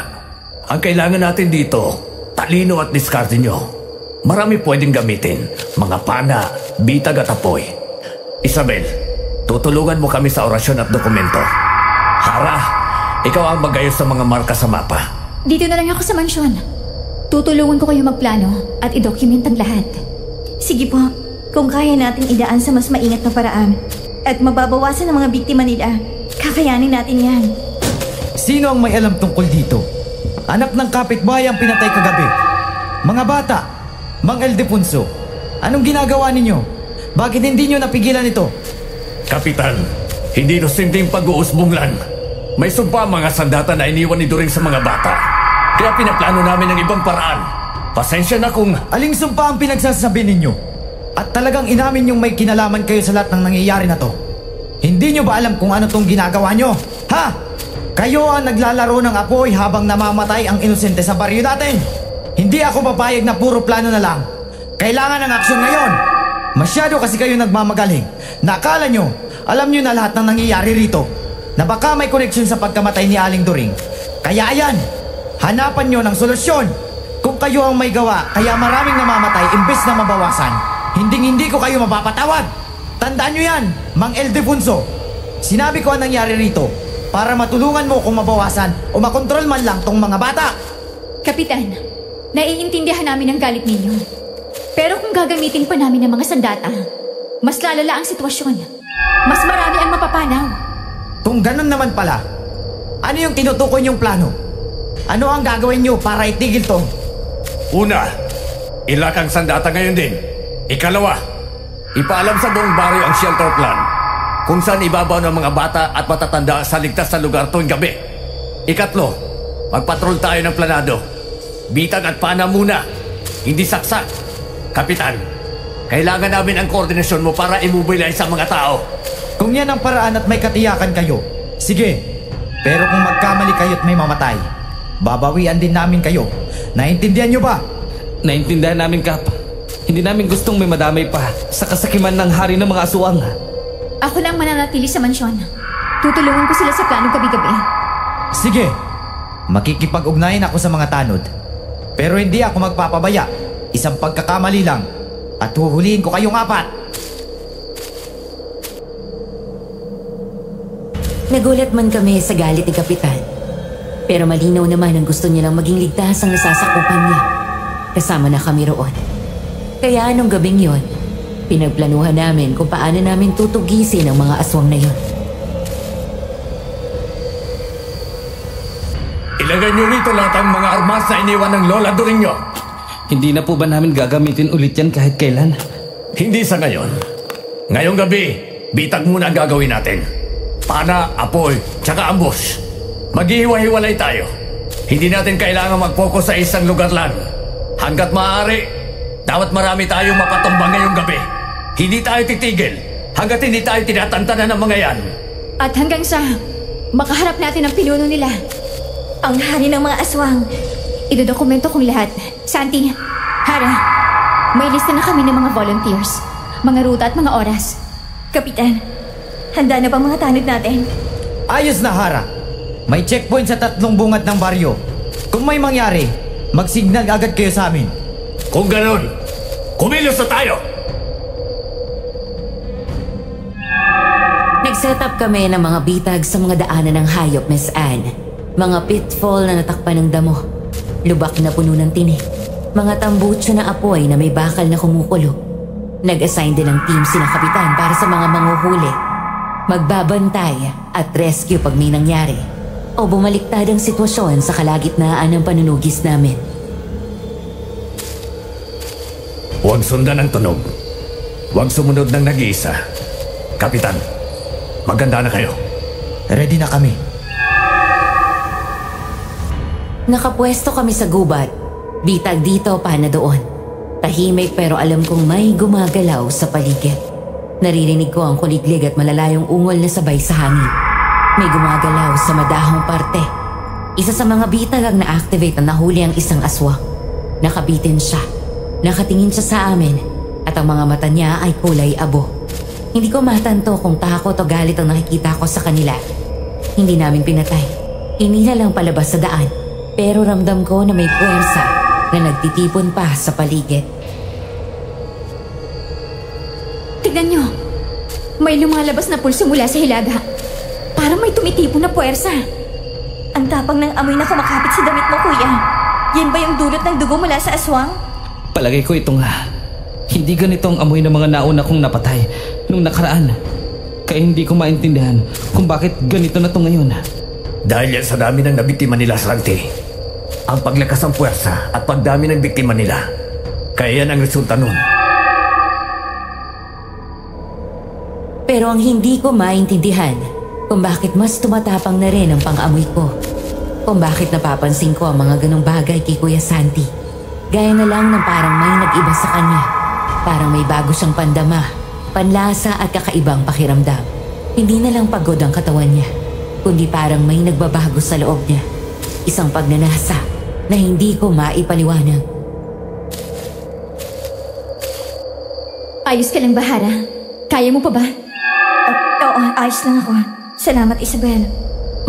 Ang kailangan natin dito, talino at diskarte nyo. Marami pwedeng gamitin, mga pana, bitag at apoy. Isabel, tutulungan mo kami sa orasyon at dokumento. Hara, ikaw ang magayos sa mga marka sa mapa. Dito na lang ako sa mansyon. Tutulungan ko kayo magplano at i-document ang lahat. Sige po, kung kaya natin idaan sa mas maingat na paraan at mababawasan ang mga biktima nila, kakayanin natin yan. Sino ang may alam tungkol dito? Anak ng kapitbahay ang pinatay kagabi. Mga bata, Mang Ildefonso, anong ginagawa ninyo? Bakit hindi nyo napigilan ito? Kapitan, hindi no simpleng pag-uusbong lang. May sumpa ang mga sandata na iniwan ni Doreen sa mga bata. Kaya pinaplano namin ng ibang paraan. Pasensya na kung... Aling sumpa ang pinagsasabi ninyo? At talagang inamin yung may kinalaman kayo sa lahat ng nangyayari na to. Hindi nyo ba alam kung ano tong ginagawa nyo? Ha? Kayo ang naglalaro ng apoy habang namamatay ang inosente sa baryo natin. Hindi ako papayag na puro plano na lang. Kailangan ng aksyon ngayon. Masyado kasi kayo nagmamagaling. Nakala nyo, alam nyo na lahat ng nangyayari rito. Na baka may koneksyon sa pagkamatay ni Aling Doreen. Kaya ayan, hanapan nyo ng solusyon. Kung kayo ang may gawa, kaya maraming namamatay imbes na mabawasan, hindi ko kayo mapapatawad. Tandaan nyo yan, Mang Ildefonso. Sinabi ko ang nangyari rito para matulungan mo kung mabawasan o makontrol man lang tong mga bata. Kapitan, naiintindihan namin ang galit ninyo. Pero kung gagamitin pa namin ng mga sandata, mas lalala ang sitwasyon. Mas marami ang mapapanaw. Kung ganun naman pala, ano yung tinutukoy niyong plano? Ano ang gagawin niyo para itigil to? Una, ilak ang sandata ngayon din. Ikalawa, ipaalam sa buong baryo ang shelter plan kung saan ibabaw ng mga bata at matatanda sa ligtas na lugar tuwing gabi. Ikatlo, magpatrol tayo ng planado. Bitag at pana muna, hindi saksak. Kapitan, kailangan namin ang koordinasyon mo para immobilize sa mga tao. Kung yan ang paraan at may katiyakan kayo, sige. Pero kung magkamali kayo at may mamatay, babawian din namin kayo. Naintindihan nyo ba? Naintindihan namin, Kap. Hindi namin gustong may madamay pa sa kasakiman ng hari ng mga aswang. Ako lang mananatili sa mansyon. Tutulungan ko sila sa plano gabi-gabi. Sige, makikipag-ugnayan ako sa mga tanod. Pero hindi ako magpapabaya. Isang pagkakamali lang at huhulihin ko kayong apat. Nagulat man kami sa galit ni Kapitan. Pero malinaw naman ang gusto niya lang maging ligtas ang nasasakupan niya. Kasama na kami roon. Kaya anong gabing yon, pinagplanuhan namin kung paano namin tutugisin ang mga aswang na yon. Ilagay niyo rito lahat ang mga armas na iniwan ng Lola Doreen nyo. Hindi na po ba namin gagamitin ulit yan kahit kailan? Hindi sa ngayon. Ngayong gabi, bitag muna ang gagawin natin. Pana, apoy, tsaka ambush. Maghihiwa-hiwalay tayo. Hindi natin kailangan mag-focus sa isang lugar lang. Hanggat maaari, dapat marami tayong mapatumbang ngayong gabi. Hindi tayo titigil hanggat hindi tayo tinatantanan ng mga yan. At hanggang sa makaharap natin ang pinuno nila. Ang hari ng mga aswang. Idodokumento kong lahat. Santi, Hara, may lista na kami ng mga volunteers, mga ruta at mga oras. Kapitan, handa na ba mga tanod natin? Ayos na, Hara. May checkpoint sa 3 bungad ng baryo. Kung may mangyari, mag-signal agad kayo sa amin. Kung ganun, kumilos na tayo! Nag-set up kami ng mga bitag sa mga daanan ng hayop, Miss Anne. Mga pitfall na natakpan ng damo. Lubak na puno ng tinik. Mga tambutso na apoy na may bakal na kumukulo. Nag-assign din ng team sina kapitan para sa mga manghuhuli. Magbabantay at rescue pag may nangyari. O bumaliktad ang sitwasyon sa kalagitnaan ng panunugis namin. Huwag sundan ang tunog. Huwag sumunod ng nag-iisa. Kapitan, maganda na kayo. Ready na kami. Nakapwesto kami sa gubat. Bitag dito, pana doon. Tahimik pero alam kong may gumagalaw sa paligid. Naririnig ko ang kuliglig at malalayong ungol na sabay sa hangin. May gumagalaw sa madahong parte. Isa sa mga bitag ang na-activate na nahuli ang isang aswang. Nakabitin siya. Nakatingin siya sa amin at ang mga mata niya ay kulay abo. Hindi ko matanto kung takot o galit ang nakikita ko sa kanila. Hindi namin pinatay. Hinila lang palabas sa daan. Pero ramdam ko na may puwersa na nagtitipon pa sa paligid. Tignan nyo. May lumalabas na pulso mula sa hilaga. Parang may tumitipon na puwersa. Ang tapang ng amoy na kumakapit sa damit mo, kuya. Yan ba yung dulot ng dugo mula sa aswang? Palagay ko ito nga. Hindi ganito ang amoy ng mga nauna kong napatay nung nakaraan. Kaya hindi ko maintindihan kung bakit ganito na ito ngayon. Dahil yan sa dami ng nabiktima nila, Santi. Ang paglakas ng puwersa at pagdami ng biktima nila. Kaya yan ang resulta nun. Pero ang hindi ko maintindihan kung bakit mas tumatapang na rin ang pang-amoy ko. Kung bakit napapansin ko ang mga ganong bagay kay Kuya Santi. Gaya na lang ng parang may nag-iba sa kanya. Parang may bago siyang pandama, panlasa at kakaibang pakiramdam. Hindi na lang pagod ang katawan niya, kundi parang may nagbabago sa loob niya. Isang pagnanasa na hindi ko maipaliwanag. Ayos ka lang ba, Hara? Kaya mo pa ba? Oo, ayos lang ako. Salamat, Isabel.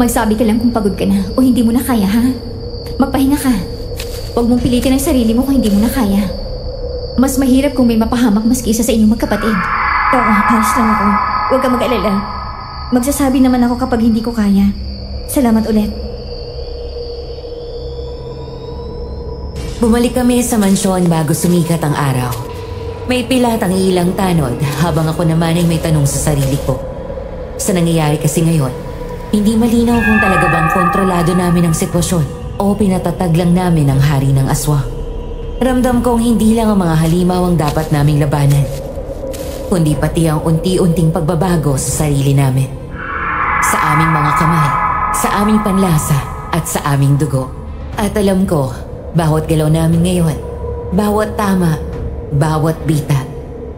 Magsabi ka lang kung pagod ka na o hindi mo na kaya, ha? Magpahinga ka. Huwag mong pilitin ang sarili mo kung hindi mo na kaya. Mas mahirap kung may mapahamak maski isa sa inyong magkapatid. Oo, ayos lang ako. Huwag ka mag-alala. Magsasabi naman ako kapag hindi ko kaya. Salamat ulit. Bumalik kami sa mansyon bago sumikat ang araw. May pilat ang ilang tanod habang ako naman ay may tanong sa sarili ko. Sa nangyayari kasi ngayon, hindi malinaw kung talaga bang kontrolado namin ang sitwasyon o pinatatag lang namin ang hari ng aswang. Ramdam kong hindi lang ang mga halimaw ang dapat naming labanan, kundi pati ang unti-unting pagbabago sa sarili namin. Sa aming mga kamay, sa aming panlasa at sa aming dugo. At alam ko, bawat galaw namin ngayon, bawat tama, bawat bita,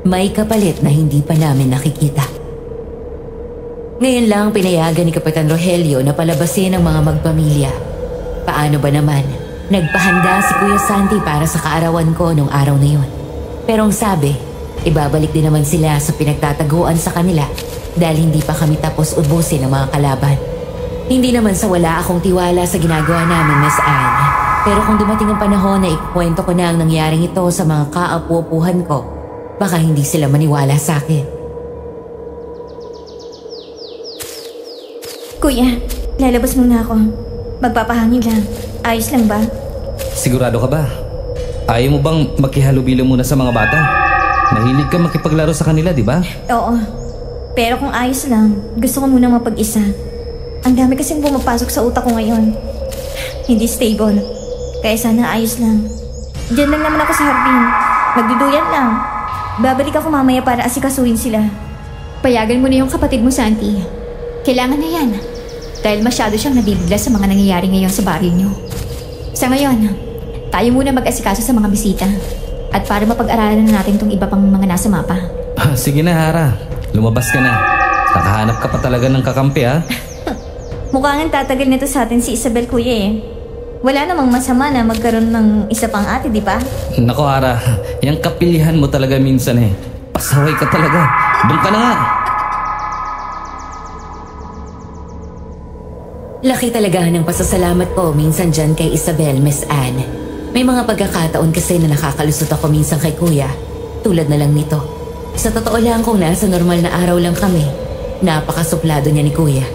may kapalit na hindi pa namin nakikita. Ngayon lang pinayagan ni Kapitan Rogelio na palabasin ang mga magpamilya. Paano ba naman, nagpahanda si Kuya Santi para sa kaarawan ko nung araw na yun. Pero ang sabi, ibabalik din naman sila sa pinagtataguan sa kanila dahil hindi pa kami tapos ubusin ang mga kalaban. Hindi naman sa wala akong tiwala sa ginagawa namin, Miss Anne. Pero kung dumating ang panahon na ikukwento ko na ang nangyaring ito sa mga kaapu-apuhan ko, baka hindi sila maniwala sa akin. Kuya, lalabas muna ako. Magpapahangin lang. Ayos lang ba? Sigurado ka ba? Ayaw mo bang makihalubilo muna sa mga bata? Mahilig ka makipaglaro sa kanila, di ba? Oo. Pero kung ayos lang, gusto ko muna mapag-isa. Ang dami kasing pumapasok sa utak ko ngayon. Hindi stable. Kaya sana ayos lang. Diyan lang naman ako sa hardin. Magduduyan lang. Babalik ako mamaya para asikasuhin sila. Payagan mo na yung kapatid mo, Santi. Kailangan na yan. Dahil masyado siyang nabibigla sa mga nangyayari ngayon sa baryo niyo. Sa ngayon, tayo muna mag-asikaso sa mga bisita. At para mapag-aralan na natin tong iba pang mga nasa mapa. Sige na, Hara. Lumabas ka na. Nakahanap ka pa talaga ng kakampi, ha? Mukhang tatagal nito sa atin si Isabel, kuya eh. Wala namang masama na magkaroon ng isa pang ate, di ba? Nako, Hara. Yung kapilihan mo talaga minsan eh. Pasaway ka talaga. Doon ka na nga. Laki talaga ng pasasalamat ko minsan dyan kay Isabel, Miss Anne. May mga pagkakataon kasi na nakakalusot ako minsan kay Kuya. Tulad na lang nito. Sa totoo lang kung nasa normal na araw lang kami, Napakasuplado niya ni Kuya.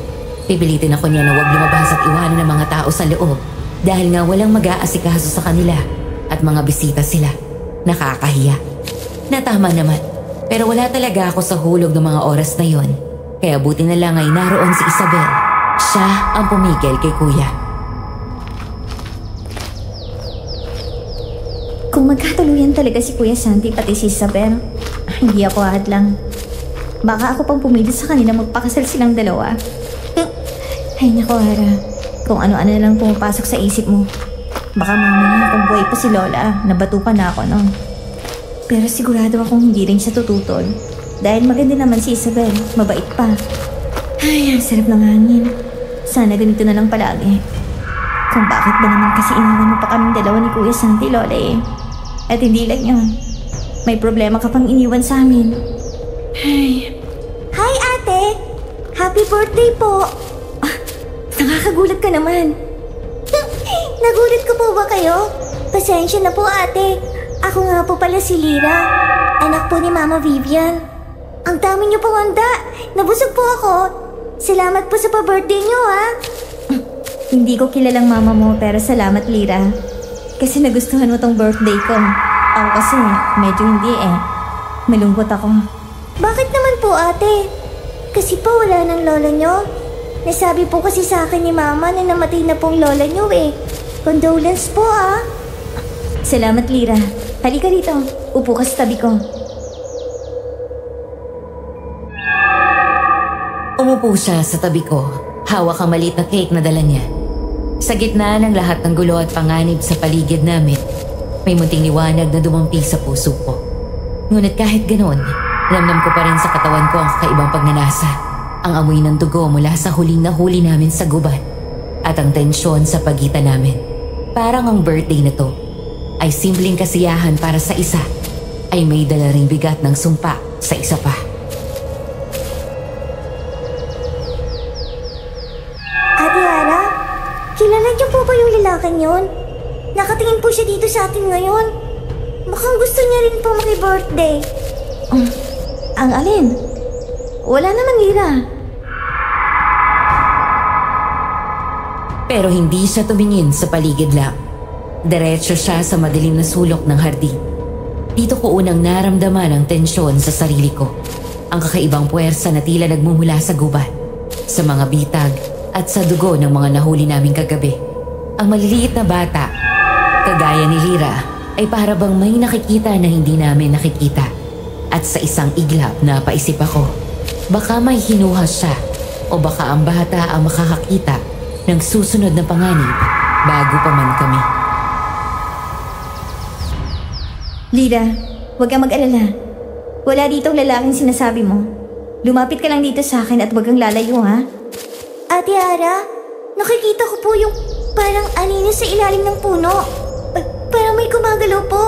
Pipilitin ako niya na huwag lumabas at iwanan ng mga tao sa loob dahil nga walang mag-aasikaso sa kanila at mga bisita sila. Nakakahiya. Natama naman. Pero wala talaga ako sa hulog ng mga oras na yon. Kaya buti na lang ay naroon si Isabel. Siya ang pumigil kay Kuya. Kung magkatuluyan talaga si Kuya Santi pati si Isabel, hindi ako hadlang. Baka ako pang pumilit sa kanila magpakasal silang dalawa. Ay nako, Hara. Kung ano-ano na lang pumapasok sa isip mo. Baka mamaya kung buhay pa si Lola, nabatukan na ako noon. Pero sigurado akong hindi rin siya tututol. Dahil maganda naman si Isabel, mabait pa. Ay, ang sarap ng hangin. Sana ganito na lang palagi. Kung bakit ba naman kasi iniwan mo pa kaming dalawa ni Kuya Santi, Lola eh. At hindi lang yun. May problema ka pang iniwan sa amin. Ay. Hi, ate! Happy birthday po! Nakakagulat ka naman. Nagulat ko po ba kayo? Pasensya na po, ate. Ako nga po pala si Lyra. Anak po ni Mama Vivian. Ang dami niyo pong handa. Nabusog po ako. Salamat po sa pa-birthday niyo, ha? Hindi ko kilalang mama mo, pero salamat, Lyra. Kasi nagustuhan mo tong birthday ko. Ako kasi, medyo hindi eh. Malungkot ako. Bakit naman po, ate? Kasi po wala ng lola niyo. Nasabi po kasi sa akin ni Mama na namatay na pong lola niyo eh. Condolence po, ha? Salamat, Lyra. Halika rito. Upo ka sa tabi ko. Umupo siya sa tabi ko. Hawak ang maliit na cake na dala niya. Sa gitna ng lahat ng gulo at panganib sa paligid namin, may munting liwanag na dumampi sa puso ko. Ngunit kahit ganoon, ramdam ko pa rin sa katawan ko ang kakaibang pagnanasa. Ang amoy ng dugo mula sa huling nahuli namin sa gubat at ang tensyon sa pagitan namin. Parang ang birthday na to ay simpleng kasiyahan para sa isa ay may dala ring bigat ng sumpa sa isa pa. Ate Hara, kilala niyo po ba yung lalaking yun? Nakatingin po siya dito sa atin ngayon. Mukhang gusto niya rin po maki-birthday. Ang alin? Wala naman, Lyra. Pero hindi siya tumingin sa paligid lang. Diretso siya sa madilim na sulok ng hardin. Dito ko unang naramdaman ang tensyon sa sarili ko. Ang kakaibang puwersa na tila nagmumula sa gubat, sa mga bitag at sa dugo ng mga nahuli naming kagabi. Ang maliliit na bata, kagaya ni Lyra, ay para bang may nakikita na hindi namin nakikita. At sa isang iglap napaisip ako, baka may hinuha siya o baka ang bata ang makakakita ng susunod na panganib bago pa man kami. Lyra, huwag kang mag-alala. Wala ditong lalaking sinasabi mo. Lumapit ka lang dito sa akin at huwag kang lalayo, ha? Ate Hara, nakikita ko po yung parang anino sa ilalim ng puno. Parang may gumagalaw po.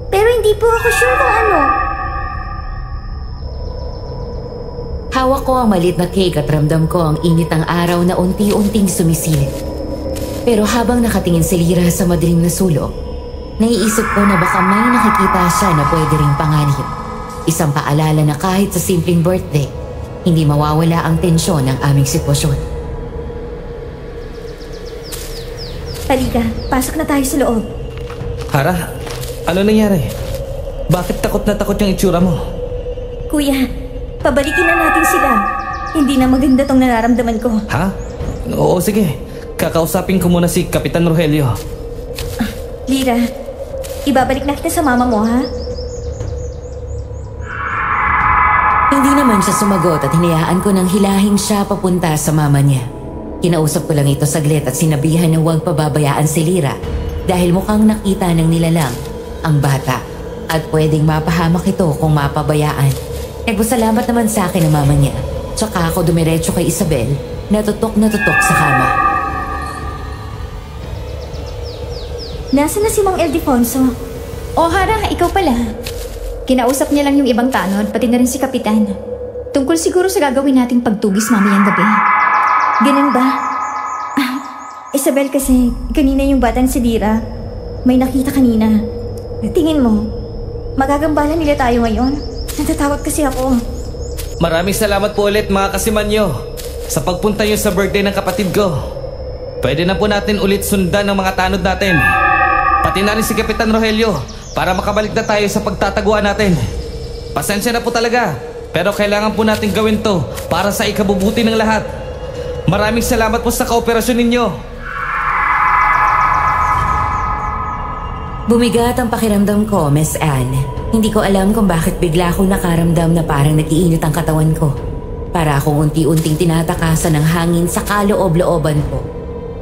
Pero hindi po ako sure kung ano. Hawak ko ang maliit na cake at ramdam ko ang init ng araw na unti-unting sumisilip. Pero habang nakatingin si Lyra sa madilim na sulok, naiisip ko na baka may nakikita siya na pwede ring panganib. Isang paalala na kahit sa simpleng birthday, hindi mawawala ang tensyon ng aming sitwasyon. Halika, pasok na tayo sa loob. Hara, ano nangyari? Bakit takot na takot yung itsura mo? Kuya, pabalikin na natin sila. Hindi na maganda tong nararamdaman ko. Ha? Oo, sige. Kakausapin ko muna si Kapitan Rogelio. Lyra, ibabalik na kita sa mama mo, ha? Hindi naman siya sumagot at hinayaan ko nang hilahin siya papunta sa mama niya. Kinausap ko lang ito saglit at sinabihan na huwag pababayaan si Lyra dahil mukhang nakita ng nilalang ang bata at pwedeng mapahamak ito kung mapabayaan. Nagpasalamat naman sa akin ang mama niya. Tsaka ako dumiretso kay Isabel na tutok sa kama. Nasaan na si Mang Ildefonso? Oh, Hara, ikaw pala. Kinausap niya lang yung ibang tanod, pati na rin si Kapitan. Tungkol siguro sa gagawin nating pagtugis mamayang gabi. Ganun ba? Isabel kasi, kanina yung batang si Lyra. May nakita kanina. Tingin mo, magagambala nila tayo ngayon? Natatakot kasi ako. Maraming salamat po ulit mga kasimanyo sa pagpunta nyo sa birthday ng kapatid ko. Pwede na po natin ulit sundan ang mga tanod natin. Pati na rin si Kapitan Rogelio para makabalik na tayo sa pagtataguan natin. Pasensya na po talaga, pero kailangan po natin gawin to para sa ikabubuti ng lahat. Maraming salamat po sa kooperasyon ninyo. Bumigat ang pakiramdam ko, Miss Anne. Hindi ko alam kung bakit bigla akong nakaramdam na parang nag-iinit ang katawan ko. Para akong unti-unting tinatakasan ng hangin sa kaloob-looban ko.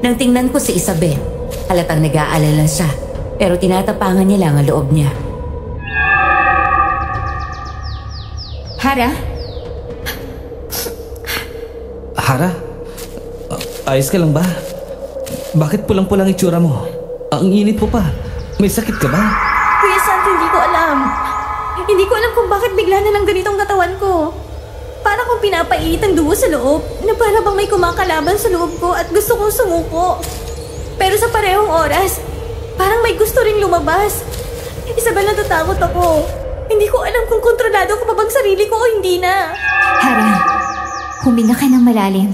Nang tingnan ko si Isabel, halatang nag-aalala siya, pero tinatapangan niya lang ang loob niya. Hara? Hara? Ayos ka lang ba? Bakit pulang-pulang itsura mo? Ang init mo pa. May sakit ka ba? Kuya Santi, hindi ko alam. Hindi ko alam kung bakit bigla na lang ganitong katawan ko. Para kung pinapaiit ang dugo sa loob, na para bang may kumakalaban sa loob ko at gusto kong sumuko. Pero sa parehong oras, parang may gusto ring lumabas. Isabel, natatakot ako. Hindi ko alam kung kontrolado ko pa bang sarili ko o hindi na. Hara, huminga ka ng malalim.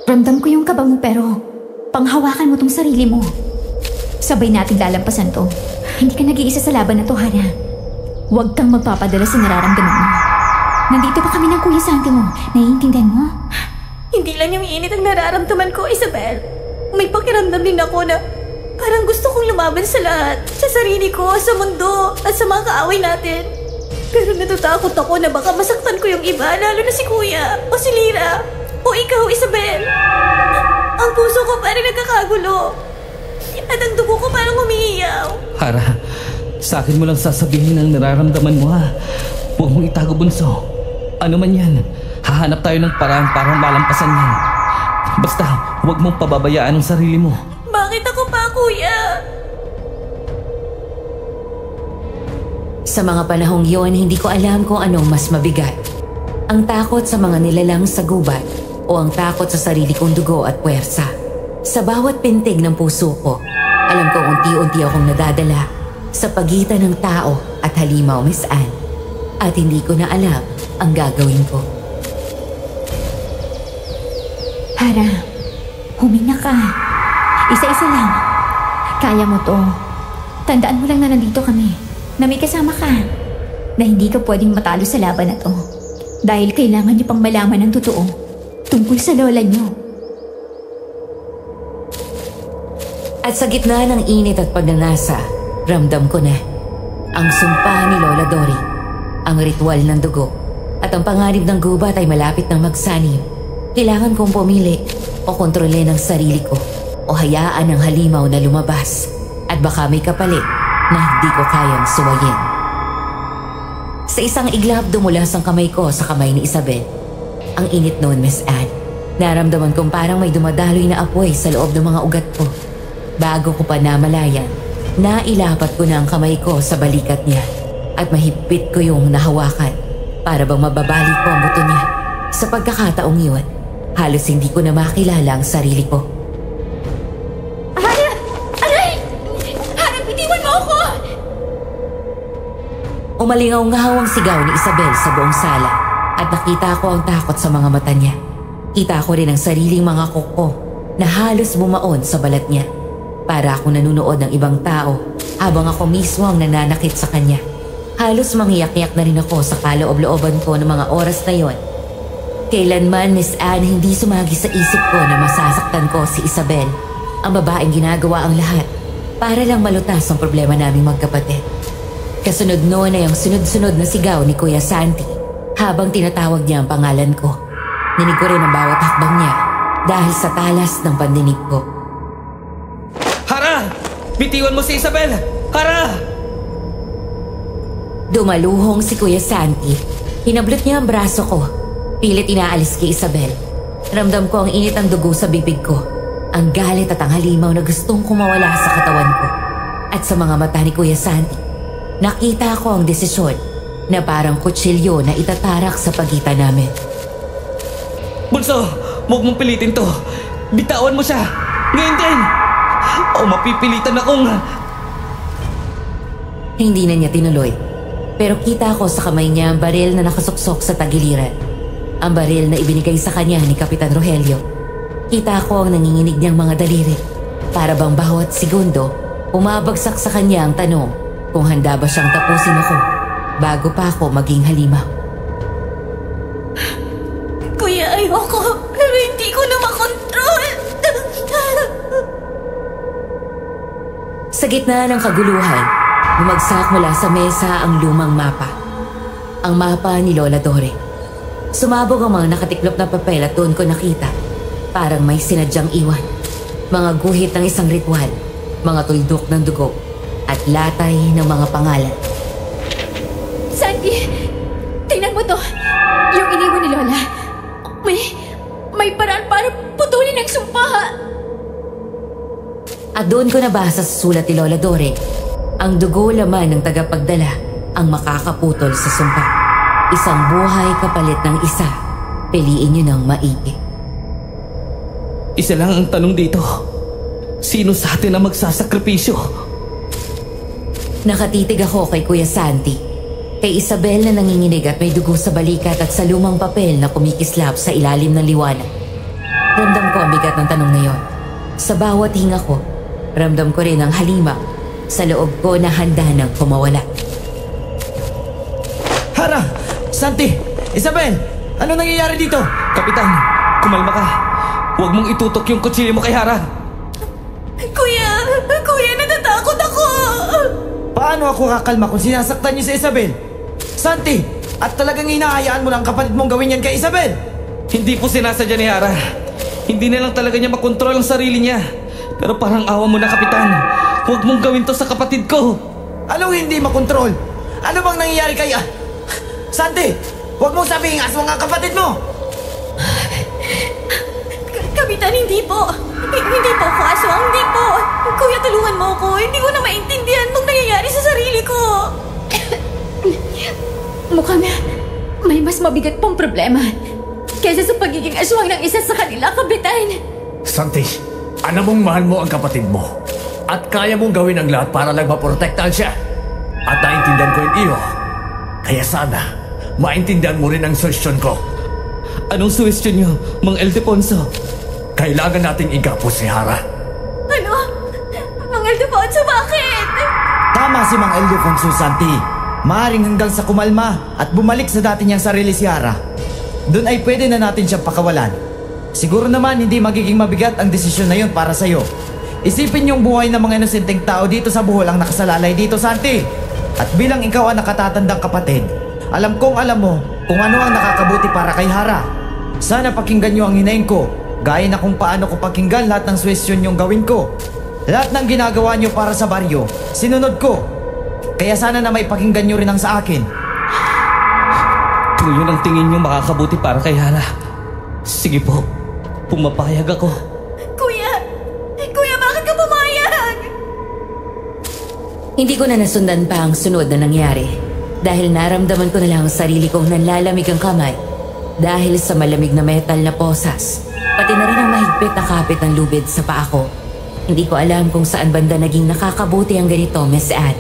Ramdam ko yung kaba mo pero panghawakan mo tong sarili mo. Sabay nating lalampasan to. Hindi ka nag-iisa sa laban na to, Hara. Huwag kang magpapadala sa nararamdaman mo. Nandito pa kami ng Kuya Santi mo. Naiintindihan mo? Hindi lang yung init ang nararamdaman ko, Isabel. May pakiramdam din ako na parang gusto kong lumaban sa lahat. Sa sarili ko, sa mundo, at sa mga kaaway natin. Pero natatakot ako na baka masaktan ko yung iba, lalo na si Kuya, o si Lira, o ikaw, Isabel. Ang puso ko parang nagkakagulo. At ang dugo ko parang umiiyaw. Hara, sa akin mo lang sasabihin ang nararamdaman mo ha. Huwag mong itago, bunso. Ano man yan, hahanap tayo ng paraan para malampasan yan. Basta, huwag mong pababayaan ang sarili mo. Bakit ako pa, Kuya? Sa mga panahong yon, hindi ko alam kung anong mas mabigat. Ang takot sa mga nilalang sa gubat o ang takot sa sarili kong dugo at puwersa. Sa bawat pintig ng puso ko, alam kong unti-unti akong nadadala sa pagitan ng tao at halimaw, Miss Anne. At hindi ko na alam ang gagawin ko. Hara, huminga ka. Isa-isa lang. Kaya mo to. Tandaan mo lang na nandito kami. Na may kasama ka. Na hindi ka pwedeng matalo sa laban na to. Dahil kailangan niyo pang malaman ng totoo tungkol sa lola niyo. At sa gitna ng init at pagnanasa, ramdam ko na ang sumpa ni Lola Dory, ang ritual ng dugo, at ang panganib ng gubat ay malapit ng magsanib. Kailangan kong pumili o kontrolin ang sarili ko o hayaan ang halimaw na lumabas at baka may kapalit na hindi ko kayang suwayin. Sa isang iglap dumulas ang kamay ko sa kamay ni Isabel. Ang init noon, Miss Anne. Naramdaman kong parang may dumadaloy na apoy sa loob ng mga ugat ko. Bago ko pa namalayan, nailapat ko na ang kamay ko sa balikat niya at mahigpit ko yung nahawakan para bang mababalik ko ang buto niya. Sa pagkakataong yun, halos hindi ko na makilala ang sarili ko. Hara! Aray! Hara, bitiwan mo ako! Umalingaw-ngaw ang sigaw ni Isabel sa buong sala at nakita ko ang takot sa mga mata niya. Kita ko rin ang sariling mga kuko na halos bumaon sa balat niya. Para akong nanunood ng ibang tao habang ako mismo ang nananakit sa kanya. Halos mangyak-yak na rin ako sa kaloob-looban ko ng mga oras na yon. Kailanman, Miss Anne, hindi sumagi sa isip ko na masasaktan ko si Isabel, ang babaeng ginagawa ang lahat para lang malutas ang problema naming magkapatid. Kasunod noon ay ang sunod-sunod na sigaw ni Kuya Santi habang tinatawag niya ang pangalan ko. Ninig ko rin ang bawat hakbang niya dahil sa talas ng pandinig ko. Hara! Bitiwan mo si Isabel! Hara! Dumaluhong si Kuya Santi. Hinablot niya ang braso ko. Pilit inaalis kay Isabel. Ramdam ko ang init ng dugo sa bibig ko. Ang galit at ang halimaw na gustong kumawala sa katawan ko. At sa mga mata ni Kuya Santi, nakita ko ang desisyon na parang kutsilyo na itatarak sa pagitan namin. Bunso! Huwag mong pilitin to! Bitawan mo siya! Ngayon din! O mapipilitan akong... Hindi na niya tinuloy. Pero kita ko sa kamay niya ang baril na nakasuksok sa tagiliran. Ang baril na ibinigay sa kanya ni Kapitan Rogelio. Kita ko ang nanginginig niyang mga daliri. Para bang bawat segundo, umabagsak sa kanya ang tanong kung handa ba siyang tapusin ako bago pa ako maging halimaw. Kuya, ayoko. Pero hindi ko na makontrol. Sa gitna ng kaguluhan, bumagsak mula sa mesa ang lumang mapa. Ang mapa ni Lola Dore. Sumabog ang mga nakatiklop na papel at doon ko nakita. Parang may sinadyang iwan. Mga guhit ng isang ritual, mga tuldok ng dugo, at latay ng mga pangalan. Sandy, tingnan mo to. Yung iniwan ni Lola. May paraan para putulin ang sumpa. At doon ko nabasa sa sulat ni Lola Dore, ang dugo laman ng tagapagdala ang makakaputol sa sumpa. Isang buhay kapalit ng isa. Piliin nyo ng maigi. Isa lang ang tanong dito. Sino sa atin ang magsasakripisyo? Nakatitig ako kay Kuya Santi, kay Isabel na nanginginig at may dugo sa balikat at sa lumang papel na kumikislap sa ilalim ng liwanag. Ramdam ko ang bigat ng tanong na yon. Sa bawat hinga ko, ramdam ko rin ang halimaw sa loob ko na handa ng kumawala. Hara! Santi! Isabel! Ano nangyayari dito? Kapitan, kumalma ka. Huwag mong itutok yung kutsilyo mo kay Hara. Kuya, natatakot ako. Paano ako kakalma kung sinasaktan niyo si Isabel? Santi! At talagang hinahayaan mo lang kapatid mong gawin yan kay Isabel? Hindi po sinasadya ni Hara. Hindi na lang talaga niya makontrol ang sarili niya. Pero parang awa mo na, Kapitan. Huwag mong gawin to sa kapatid ko. Anong hindi makontrol? Ano bang nangyayari kay... Santi! Huwag mong sabihin aswang ang kapatid mo! Kapitan, hindi po. Hindi po ako aswang, hindi po. Kuya, tulungan mo ako. Hindi ko na maintindihan itong nangyayari sa sarili ko. Mukhang may mas mabigat pang problema kaysa sa pagiging aswang ng isa sa kanila, Kapitan. Santi, alam mong mahal mo ang kapatid mo. At kaya mong gawin ang lahat para lang maprotektahan siya. At naintindihan ko yung iyo. Kaya sana, maintindihan mo rin ang suwestyon ko. Anong suwestyon niyo, Mang Ildefonso? Kailangan nating igapos si Hara. Ano? Mang Ildefonso, bakit? Tama si Mang Ildefonso, Santi. Maaring hanggang sa kumalma at bumalik sa dati niyang sarili si Hara. Doon ay pwede na natin siyang pakawalan. Siguro naman hindi magiging mabigat ang desisyon na yun para sa'yo. Isipin yung buhay ng mga inosenteng tao dito sa Bohol ang nakasalalay dito, Santi. At bilang ikaw ang nakatatandang kapatid, alam kong alam mo kung ano ang nakakabuti para kay Hara. Sana pakinggan niyo ang hinaing ko, gaya na kung paano ko pakinggan lahat ng suwestyon niyong gawin ko. Lahat ng ginagawa niyo para sa baryo, sinunod ko. Kaya sana na may pakinggan niyo rin ang sa akin. Kung yun ang tingin niyo makakabuti para kay Hara, sige po, pumapayag ako. Kuya, bakit ka pumayag? Hindi ko na nasundan pa ang sunod na nangyari dahil naramdaman ko na lang ang sarili kong nanlalamig ang kamay dahil sa malamig na metal na posas, pati na rin ang mahigpit na kapit ng lubid sa paa ko. Hindi ko alam kung saan banda naging nakakabuti ang ganito, Miss Anne,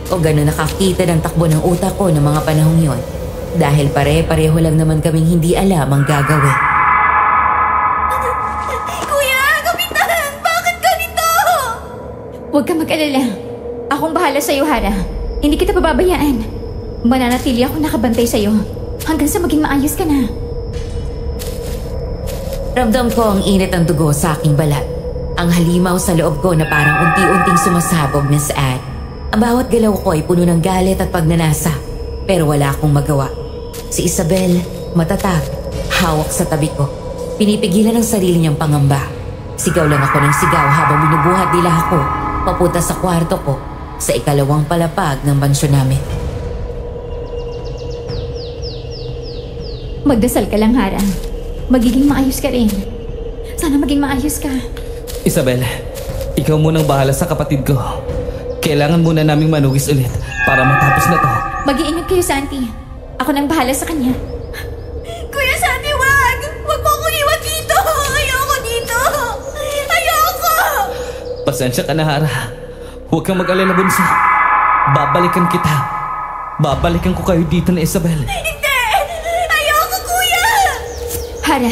o gano'n nakakita ng takbo ng utak ko ng mga panahong yon dahil pare-pareho lang naman kaming hindi alam ang gagawin. Kuya, Kapitan, bakit ganito? Huwag ka mag-alala. Akong bahala sa'yo, Hara. Hindi kita pababayaan. Mananatili ako nakabantay sa'yo hanggang sa maging maayos ka na. Ramdam ko ang init ng dugo sa aking balat. Ang halimaw sa loob ko na parang unti-unting sumasabog, Miss Anne. Ang bawat galaw ko ay puno ng galit at pagnanasa. Pero wala akong magawa. Si Isabel, matatag, hawak sa tabi ko. Pinipigilan ang sarili niyang pangamba. Sigaw lang ako ng sigaw habang binubuhat nila ako papunta sa kwarto ko sa ikalawang palapag ng mansyon namin. Magdasal ka lang, Hara. Magiging maayos ka rin. Sana maging maayos ka. Isabel, ikaw munang bahala sa kapatid ko. Kailangan muna naming manugis ulit para matapos na to. Mag-iingat kayo, Santi. Ako nang bahala sa kanya. Kuya Santi, wag! Wag mo akong iwan dito! Ayoko dito! Ayoko! Pasensya ka na, Hara. Huwag kang mag-alala, bunso. Babalikan kita. Babalikan ko kayo dito ni Isabel. Hindi! Ayoko, kuya! Hara,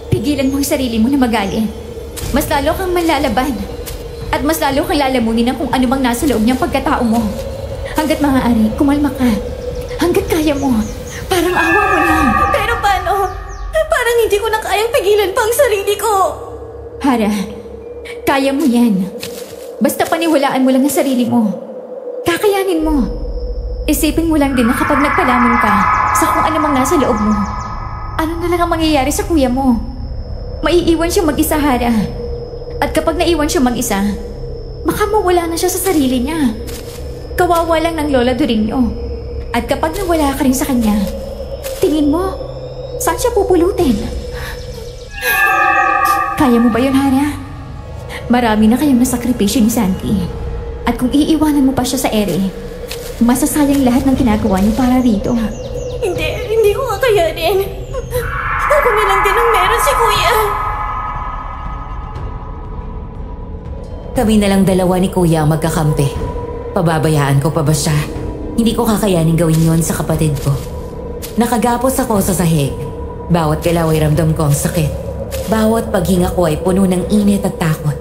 pigilan mo ang sarili mo na magalit. Mas lalo kang manlalaban. At mas lalo kang lalamunin ng kung ano bang nasa loob niyang pagkatao mo. Hanggat maaari, kumalma ka. Hanggat kaya mo. Parang awa mo lang. Pero paano? Parang hindi ko na kayang pigilan pa ang sarili ko. Hara, kaya mo yan. Basta paniwalaan mo lang ang sarili mo. Kakayanin mo. Isipin mo lang din na kapag nagpalamon ka sa kung ano mang nasa loob mo, ano na lang ang mangyayari sa kuya mo? Maiiwan siya mag-isa, Hara. At kapag naiwan siya mag-isa, baka mawala na siya sa sarili niya. Kawawa lang ng Lola Dorinio. At kapag nawala ka rin sa kanya, tingin mo, saan siya pupulutin? Kaya mo ba yun, Hara? Marami na kayong nasakripisyo ni Santi. At kung iiwanan mo pa siya sa ere, masasayang lahat ng ginagawa niyo para rito. Hindi ko kakayanin. Ako na lang din ang meron si kuya. Kami na lang dalawa ni Kuya ang magkakampi. Pababayaan ko pa ba siya? Hindi ko kakayanin gawin yon sa kapatid ko. Nakagapos ako sa sahig. Bawat galaw ay ramdam ko ang sakit. Bawat paghinga ko ay puno ng init at takot.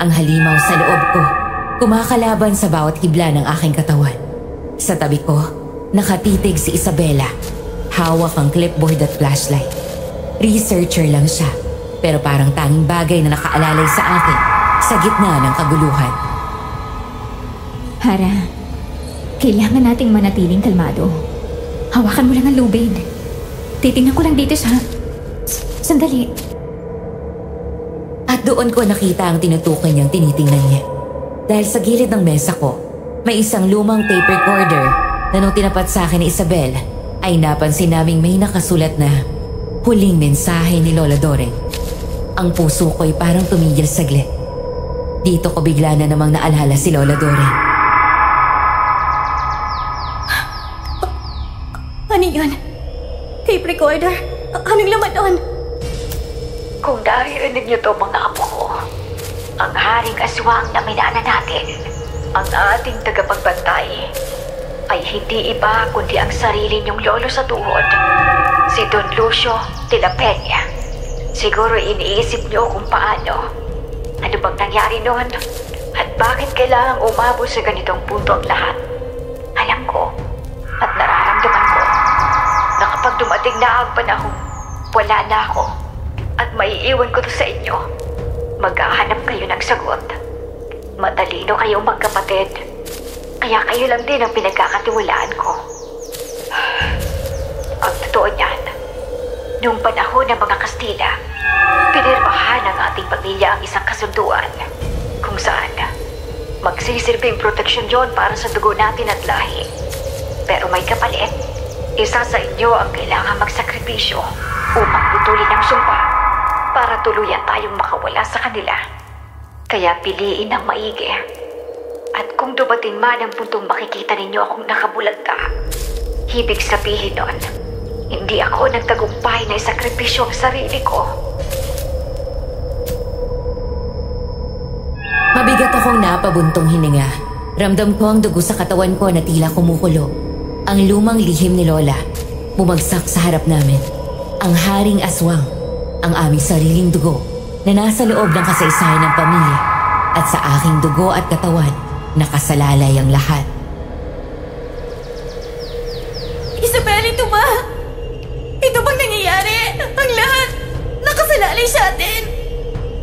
Ang halimaw sa loob ko, kumakalaban sa bawat hibla ng aking katawan. Sa tabi ko, nakatitig si Isabela. Hawak ang clipboard at flashlight. Researcher lang siya, pero parang tanging bagay na nakaalalay sa akin sa gitna ng kaguluhan. Hara, kailangan nating manatiling kalmado. Hawakan mo lang ang lubid. Titingnan ko lang dito sa... Sandali. At doon ko nakita ang tinutukoy niyang tinitingnan niya. Dahil sa gilid ng mesa ko, may isang lumang tape recorder na nung tinapat sa akin ni Isabel, ay napansin naming may nakasulat na huling mensahe ni Lola Doren. Ang puso ko'y parang tumigil saglit. Dito ko bigla na namang naalala si Lola Doren. Ano yun? Tape recorder? Anong laman doon? Kung naririnig niyo to mga apo ko, ang haring aswang na minana natin, ang ating tagapagbantay, ay hindi iba kundi ang sarili niyong lolo sa tuhod, si Don Lucio de la Peña. Siguro iniisip niyo kung paano. Ano bang nangyari noon? At bakit kailangang umabot sa ganitong punto ang lahat? Alam ko at nararamdaman ko na kapag dumating na ang panahon, wala na ako at maiiwan ko to sa inyo. Maghahanap kayo ng sagot. Matalino kayong magkapatid. Kaya kayo lang din ang pinagkakatiwalaan ko. Ang totoo niyan, noong panahon ng mga Kastila, pinirmahan ng ating pamilya ang isang kasunduan kung saan magsisilbing proteksyon yon para sa dugo natin at lahi. Pero may kapalit, isa sa inyo ang kailangan magsakripisyo upang putulin ang sumpa para tuluyan tayong makawala sa kanila. Kaya piliin ang maigi. At kung dumating man ang puntong makikita ninyo akong nakabulagta, ibig sabihin nun, hindi ako nagtagumpay na isakripisyo ang sarili ko. Mabigat akong napabuntong hininga. Ramdam ko ang dugo sa katawan ko na tila kumukulo. Ang lumang lihim ni Lola, bumagsak sa harap namin. Ang haring aswang, ang aming sariling dugo na nasa loob ng kasaysayan ng pamilya. At sa aking dugo at katawan, nakasalalay ang lahat. Isabel, ito ba? Ito bang nangyayari? Ang lahat nakasalalay sa atin.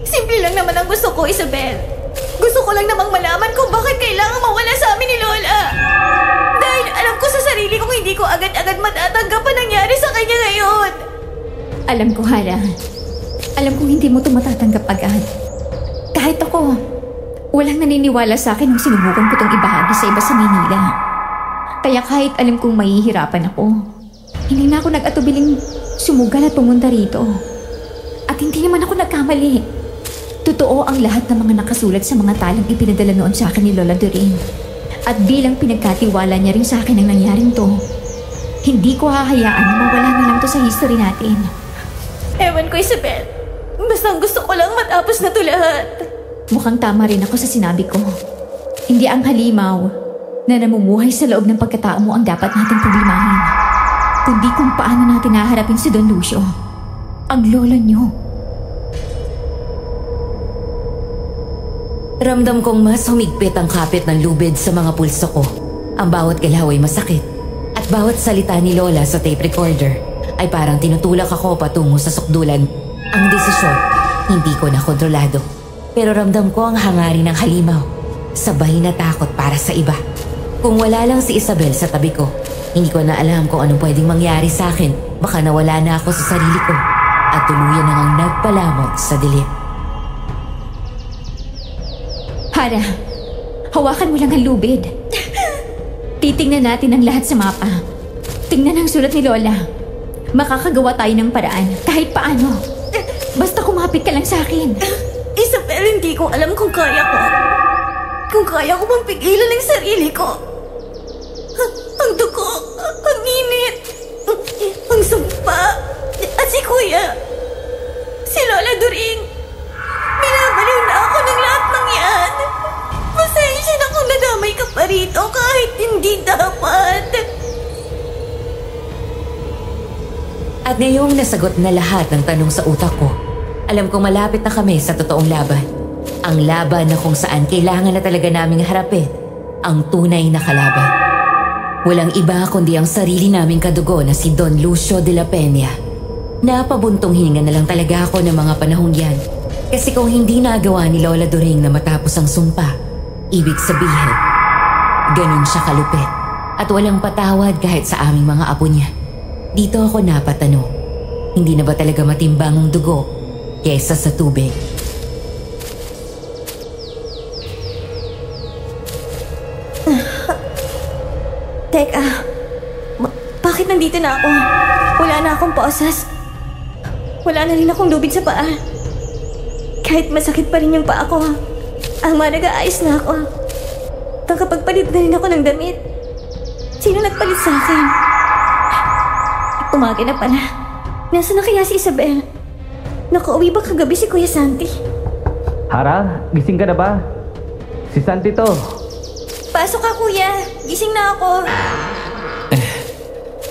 Simple lang naman ang gusto ko, Isabel. Gusto ko lang namang malaman kung bakit kailangan mawala sa amin ni Lola. Dahil alam ko sa sarili kong hindi ko agad-agad matatanggap ang nangyari sa kanya ngayon. Alam ko, Hara. Alam kong hindi mo ito matatanggap agad. Kahit ako, walang naniniwala sa akin nung sinubukan ko itong ibahagi sa iba sa Manila. Kaya kahit alam kong mahihirapan ako, hindi na ako nag-atubiling sumugal at pumunta rito. At hindi naman ako nagkamali. Totoo ang lahat ng mga nakasulat sa mga talang ipinadala noon sa akin ni Lola Doreen. At bilang pinagkatiwala niya rin sa akin ang nangyaring to, hindi ko hahayaan na mawala na lang to sa history natin. Ewan ko, Isabel. Basta gusto ko lang matapos na to lahat. Mukhang tama rin ako sa sinabi ko. Hindi ang halimaw, na namumuhay sa loob ng pagkatao mo ang dapat nating problemahin, kundi kung paano natin haharapin si Don Lucio, ang lola niyo. Ramdam kong mas humigpit ang kapit ng lubid sa mga pulso ko. Ang bawat galaw ay masakit. At bawat salita ni Lola sa tape recorder ay parang tinutulak ako patungo sa sukdulan. Ang desisyon, hindi ko na kontrolado. Pero ramdam ko ang hangarin ng halimaw. Sabay na takot para sa iba. Kung wala lang si Isabel sa tabi ko, hindi ko na alam kung anong pwedeng mangyari sa akin. Baka nawala na ako sa sarili ko at tuluyan na ngang nagpalamot sa dilim. Hara, hawakan mo lang ang lubid. Titingnan natin ang lahat sa mapa. Tingnan ang sulat ni Lola. Makakagawa tayo ng paraan kahit paano. Basta kumapit ka lang sa akin. Isabel, hindi ko alam kung kaya ko. Kung kaya ko bang pigilan ang sarili ko. Ang dugo, ang init, ang sumpa, at si Kuya, si Lola Doring. Binabaliw na ako ng lahat ng yan. Pasensya na kung nadamay ka pa rito kahit hindi dapat. At ngayong nasagot na lahat ng tanong sa utak ko, alam kong malapit na kami sa totoong laban. Ang laban na kung saan kailangan na talaga naming harapin ang tunay na kalaban. Walang iba kundi ang sarili naming kadugo na si Don Lucio de la Peña. Napabuntong hininga na lang talaga ako ng mga panahong yan. Kasi kung hindi nagawa ni Lola Doring na matapos ang sumpa, ibig sabihin, ganun siya kalupit at walang patawad kahit sa aming mga apo niya. Dito ako napatanong, hindi na ba talaga matimbang ang dugo kesa sa tubig? Teka, bakit nandito na ako? Wala na akong pausas. Wala na rin akong lubid sa paa. Kahit masakit pa rin yung paa ko, ang nag-aayos na ako. Nakapagpalit na rin ako ng damit. Sino nagpalit sa akin? Umaga na pala. Nasaan na kaya si Isabel? Nakauwi ba kagabi si Kuya Santi? Hara, gising ka na ba? Si Santi to. Pasok ka, Kuya. Gising na ako.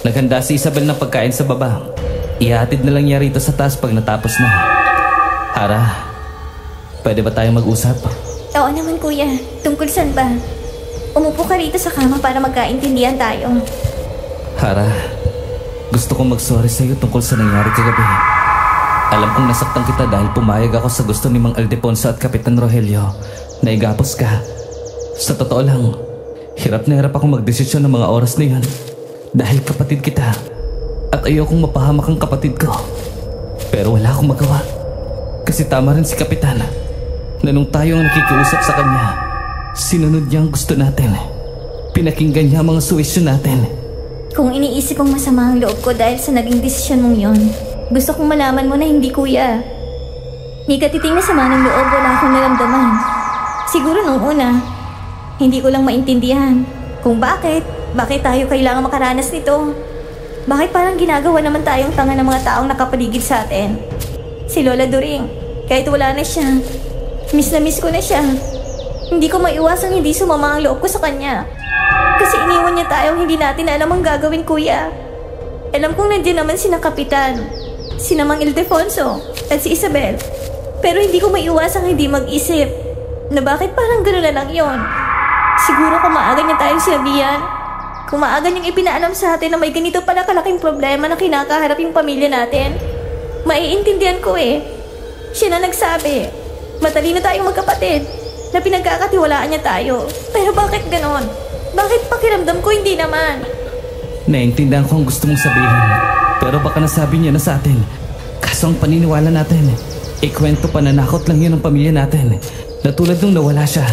Naghanda si Isabel ng pagkain sa baba. Ihatid na lang niya rito sa taas pag natapos na. Hara, pwede ba tayo mag-usap? Oo naman, Kuya. Tungkol saan ba? Umupo ka rito sa kama para magkaintindihan tayo. Hara, gusto kong mag-sorry sa'yo tungkol sa nangyari kagabi. Alam kong nasaktan kita dahil pumayag ako sa gusto ni Mang Aldefonso at Kapitan Rogelio na igapos ka. Sa totoo lang, hirap na hirap akong magdesisyon ng mga oras na yun dahil kapatid kita at ayokong mapahamak ang kapatid ko. Pero wala akong magawa kasi tama rin si Kapitan na nung tayo ang nakikiusap sa kanya, sinunod niya ang gusto natin. Pinakinggan niya ang mga suwisyon natin. Kung iniisip kong masama ang loob ko dahil sa naging desisyon mong yon, gusto kong malaman mo na hindi, Kuya. May katiting na sama ng loob, wala akong naramdaman. Siguro nung una, hindi ko lang maintindihan kung bakit tayo kailangan makaranas nito. Bakit parang ginagawa naman tayong tanga ng mga taong nakapaligid sa atin. Si Lola Doring, kahit wala na siya, miss na miss ko na siya. Hindi ko maiwasang hindi sumama ang loob ko sa kanya. Kasi iniwan niya tayong hindi natin alam ang gagawin, Kuya. Alam kong nandiyan naman sina Kapitan, sina Mang Ildefonso, at si Isabel. Pero hindi ko maiwasang hindi mag-isip na bakit parang gano'n na lang yon. Siguro kung maaga niya tayong sinabihan, kung maaga niyang ipinaalam sa atin na may ganito pala kalaking problema na kinakaharap yung pamilya natin, maiintindihan ko eh. Siya na nagsabi, matalino tayong magkapatid, na pinagkakatiwalaan niya tayo. Pero bakit ganon? Bakit pakiramdam ko hindi naman? Naintindihan ko ang gusto mong sabihin, pero baka nasabi niya na sa atin. Kaso ang paniniwala natin, ikwento pananakot lang yun ng pamilya natin. Na tulad nung nawala siya,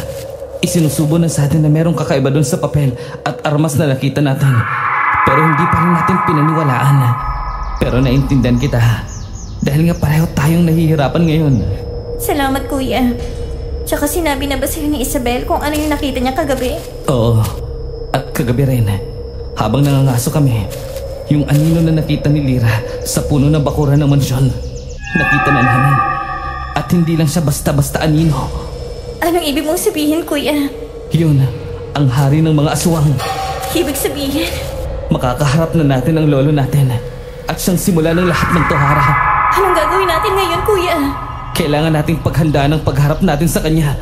isinusubo na sa atin na merong kakaiba doon sa papel at armas na nakita natin. Pero hindi pa rin natin pinaniwalaan. Pero naintindihan kita dahil nga pareho tayong nahihirapan ngayon. Salamat, Kuya. Tsaka sinabi na ba sa'yo ni Isabel kung ano yung nakita niya kagabi? Oo, at kagabi rin, habang nangangaso kami, yung anino na nakita ni Lira sa puno ng bakuran ng mansyon, nakita na namin. At hindi lang siya basta-basta anino. Anong ibig mong sabihin, Kuya? Yun, ang hari ng mga aswang. Ibig sabihin, Makakaharap na natin ang lolo natin at siyang simula ng lahat ng tohara. anong gagawin natin ngayon, kuya? Kailangan nating paghandaan ang pagharap natin sa kanya.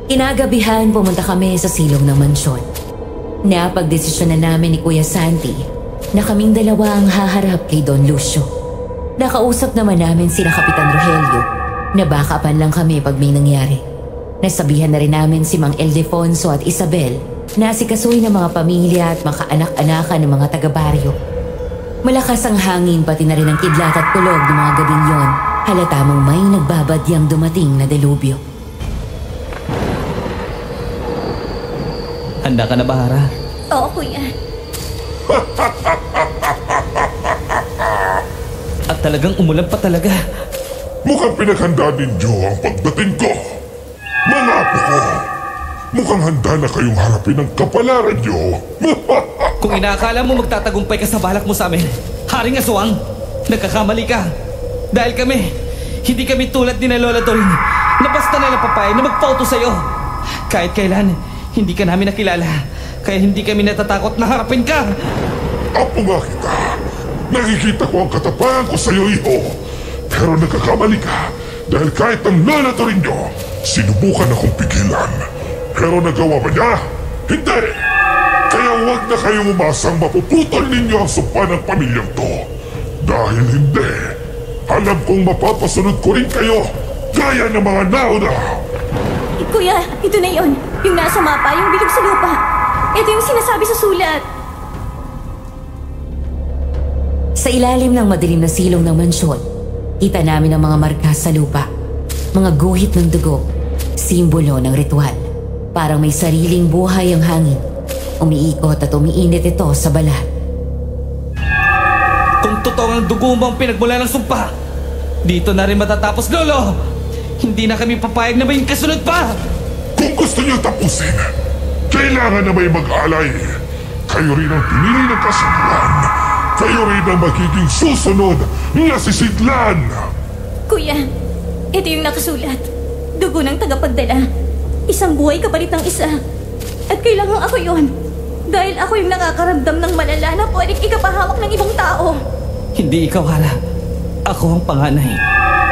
Kinagabihan, pumunta kami sa silong ng mansyon. Napagdesisyon na namin ni Kuya Santi na kaming dalawa ang haharap kay Don Lucio. Nakausap naman namin sina Kapitan Rogelio na backupan lang kami pag may nangyari. Nasabihan na rin namin si Mang Ildefonso at Isabel na asikasuhin ng mga pamilya at makaanak-anakan ng mga taga-baryo. Malakas ang hangin pati na rin ang kidlat at kulog ng mga gabing yon. Halata mong may nagbabadyang dumating na delubyo. Handa ka na ba, Hara? Oo, kuya. At talagang umulan pa talaga. Mukhang pinaghanda ninyo ang pagdating ko. Mga apo ko, mukhang handa na kayong harapin ang kapalaran nyo. Kung inaakala mo magtatagumpay ka sa balak mo sa amin, Haring Aswang, nagkakamali ka. Dahil hindi kami tulad ni na Lola Dorin na basta nalang papayag na magpauto sa'yo. Kahit kailan, hindi ka namin nakilala. Kaya hindi kami natatakot na harapin ka. Apo nga kita. Nakikita ko ang katapangan ko sa'yo, iho. Pero nagkakamali ka dahil kahit ang Lola Dorin nyo, sinubukan akong pigilan. Pero nagawa ba niya? Hindi! Kaya huwag na kayong umasang mapuputol ninyo ang sumpa ng pamilyang to. Dahil hindi, alam kong mapapasunod ko rin kayo gaya ng mga nauna. Kuya, ito na yon. Yung nasa mapa, yung bilog sa lupa. Ito yung sinasabi sa sulat. Sa ilalim ng madilim na silong ng mansyon, kita namin ang mga marka sa lupa. Mga guhit ng dugo, simbolo ng ritual. Parang may sariling buhay ang hangin. Umiikot at umiinit ito sa balat. Kung totoo ang dugo mo ang pinagmula ng sumpa, dito na rin matatapos, Lolo! Hindi na kami papayag na may kasunod pa! Kung gusto niyo tapusin, kailangan na may mag-alay. Kayo rin ang pinili ng kasunduan. Kayo rin ang magiging susunod na sisidlan. Kuya, ito yung nakasulat. Dugo ng tagapagdala. Isang buhay kapalit ng isa. At kailangan ako yon. Dahil ako yung nakakaramdam ng malala na pwedeng ikapahamak ng ibang tao. Hindi ikaw, Hara. Ako ang panganay.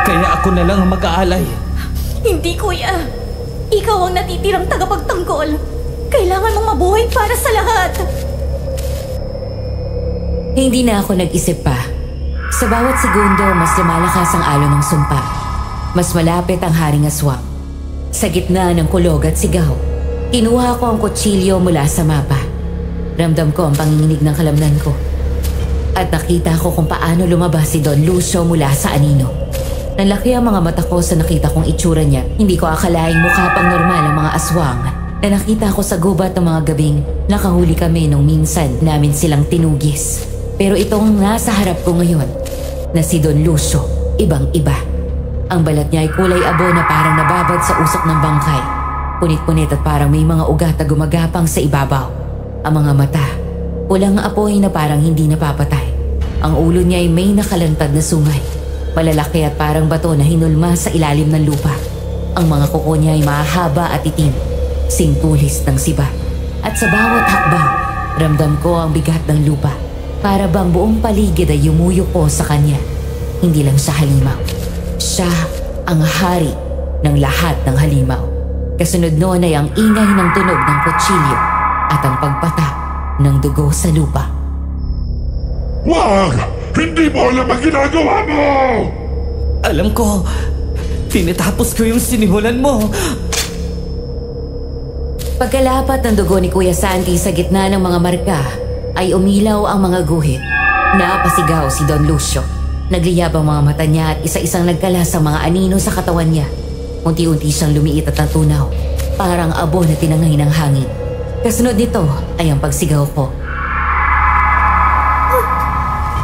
Kaya ako na lang ang mag-aalay. Hindi, kuya. Ikaw ang natitirang tagapagtanggol. Kailangan mong mabuhay para sa lahat. Hindi na ako nag-isip pa. Sa bawat segundo, mas lumalakas ang alon ng sumpa. Mas malapit ang Haring Aswang. Sa gitna ng kulog at sigaw, kinuha ko ang kutsilyo mula sa mapa. Ramdam ko ang panginginig ng kalamnan ko. At nakita ko kung paano lumabas si Don Lucio mula sa anino. Nalaki ang mga mata ko sa nakita kong itsura niya. Hindi ko akalaing mukha pang normal ang mga aswang na nakita ko sa gubat ng mga gabing nakahuli kami nung minsan namin silang tinugis. Pero itong nasa harap ko ngayon, na si Don Lucio, ibang-iba. Ang balat niya ay kulay abo na parang nababad sa usok ng bangkay. Punit-punit at parang may mga ugat na gumagapang sa ibabaw. Ang mga mata, pulang apoy na parang hindi napapatay. Ang ulo niya ay may nakalantad na sungay. Malalaki at parang bato na hinulma sa ilalim ng lupa. Ang mga kuko niya ay mahaba at itim, singtulis ng siba. At sa bawat hakbang, ramdam ko ang bigat ng lupa. Para bang buong paligid ay yumuyo ko sa kanya. Hindi lang siya halimaw. Siya ang hari ng lahat ng halimaw. Kasunod noon ay ang ingay ng tunog ng kutsilyo at ang pagpata ng dugo sa lupa. Wag! Hindi mo alam ang ginagawa mo! Alam ko, tinatapos ko yung sinimulan mo. Pagkalapat ng dugo ni Kuya Santi sa gitna ng mga marka, ay umilaw ang mga guhit. Napasigaw si Don Lucio. Nagliyab ang mga mata niya at isa-isang nagkala sa mga anino sa katawan niya. Unti-unti siyang lumiit at natunaw, parang abo na tinangay ng hangin. Kasunod nito ay ang pagsigaw ko.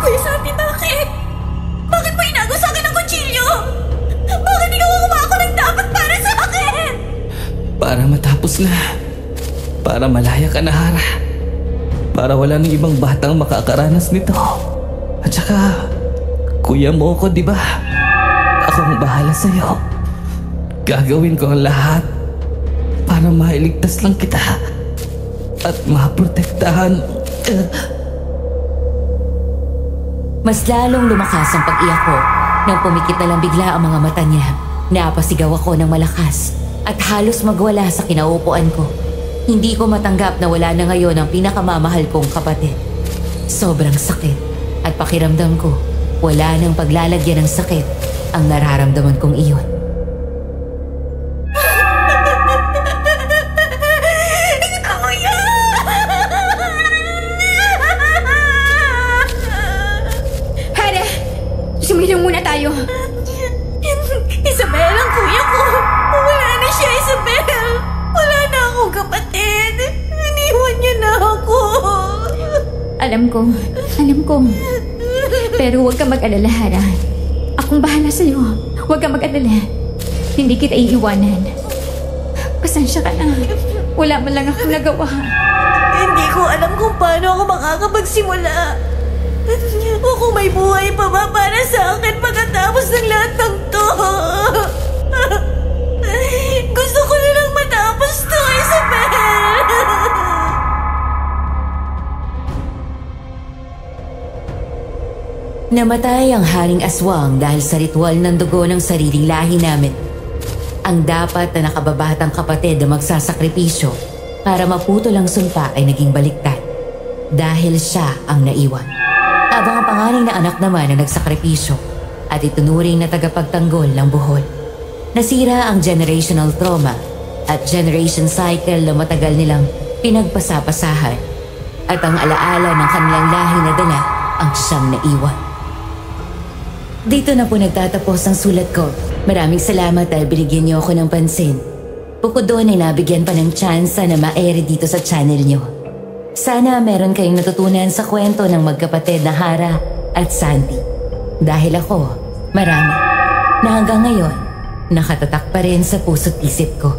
Kuya Santi, bakit? Bakit mo inago sa akin ang kutsilyo? Bakit ikaw ang umako ng dapat para sa akin? Para matapos na. Para malaya ka na, Hara. Para wala ng ibang batang makakaranas nito. At saka, kuya mo ko, di ba? Ako ang bahala sa'yo. Gagawin ko ang lahat para mailigtas lang kita at maprotektahan. Mas lalong lumakas ang pag-iyak ko nang pumikit na lang bigla ang mga mata niya. Napasigaw ako ng malakas at halos magwala sa kinaupuan ko. Hindi ko matanggap na wala na ngayon ang pinakamamahal kong kapatid. Sobrang sakit at pakiramdam ko wala nang paglalagyan ng sakit ang nararamdaman kong iyon. Sumilong muna tayo. Isabel, ang kuya ko. Wala na siya, Isabel. Wala na akong kapatid. Iniwan niya na ako. Alam ko. Pero huwag kang mag-alala, Hara. Akong bahala sa'yo. Huwag kang mag-alala. Hindi kita iiwanan. Pasensya ka na. Wala man lang akong nagawa. Hindi ko alam kung paano ako makakapagsimula. O kung may buhay pa ba para sa akin pagkatapos ng lahat ng to. Gusto ko na lang matapos to, Isabel. Namatay ang Haring Aswang dahil sa ritual ng dugo ng sariling lahi namin. Ang dapat na nakababatang kapatid na magsasakripisyo para maputol ang sumpa ay naging baliktad dahil siya ang naiwan. Habang ang panganay na anak naman ang nagsakripisyo at itunuring na tagapagtanggol ng buhol. Nasira ang generational trauma at generation cycle na matagal nilang pinagpasapasahan at ang alaala ng kanilang lahi na dala ang siyang naiwan. Dito na po nagtatapos ang sulat ko. Maraming salamat dahil binigyan niyo ako ng pansin. Bukod doon ay nabigyan pa ng tsansa na ma-air dito sa channel niyo. Sana meron kayong natutunan sa kwento ng magkapatid na Hara at Santi. Dahil ako, marami, na hanggang ngayon, nakatatak pa rin sa puso't isip ko.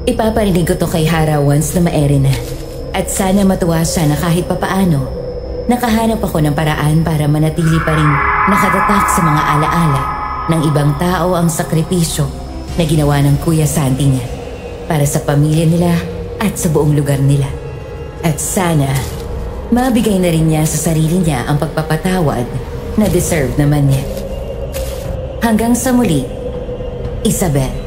Ipaparinig ko to kay Hara once na ma-air na. At sana matuwa siya na kahit papaano, nakahanap ako ng paraan para manatili pa rin nakatatak sa mga alaala ng ibang tao ang sakripisyo na ginawa ng Kuya Santi niya para sa pamilya nila at sa buong lugar nila. At sana, mabigay na rin niya sa sarili niya ang pagpapatawad na deserve naman niya. Hanggang sa muli, Isabel.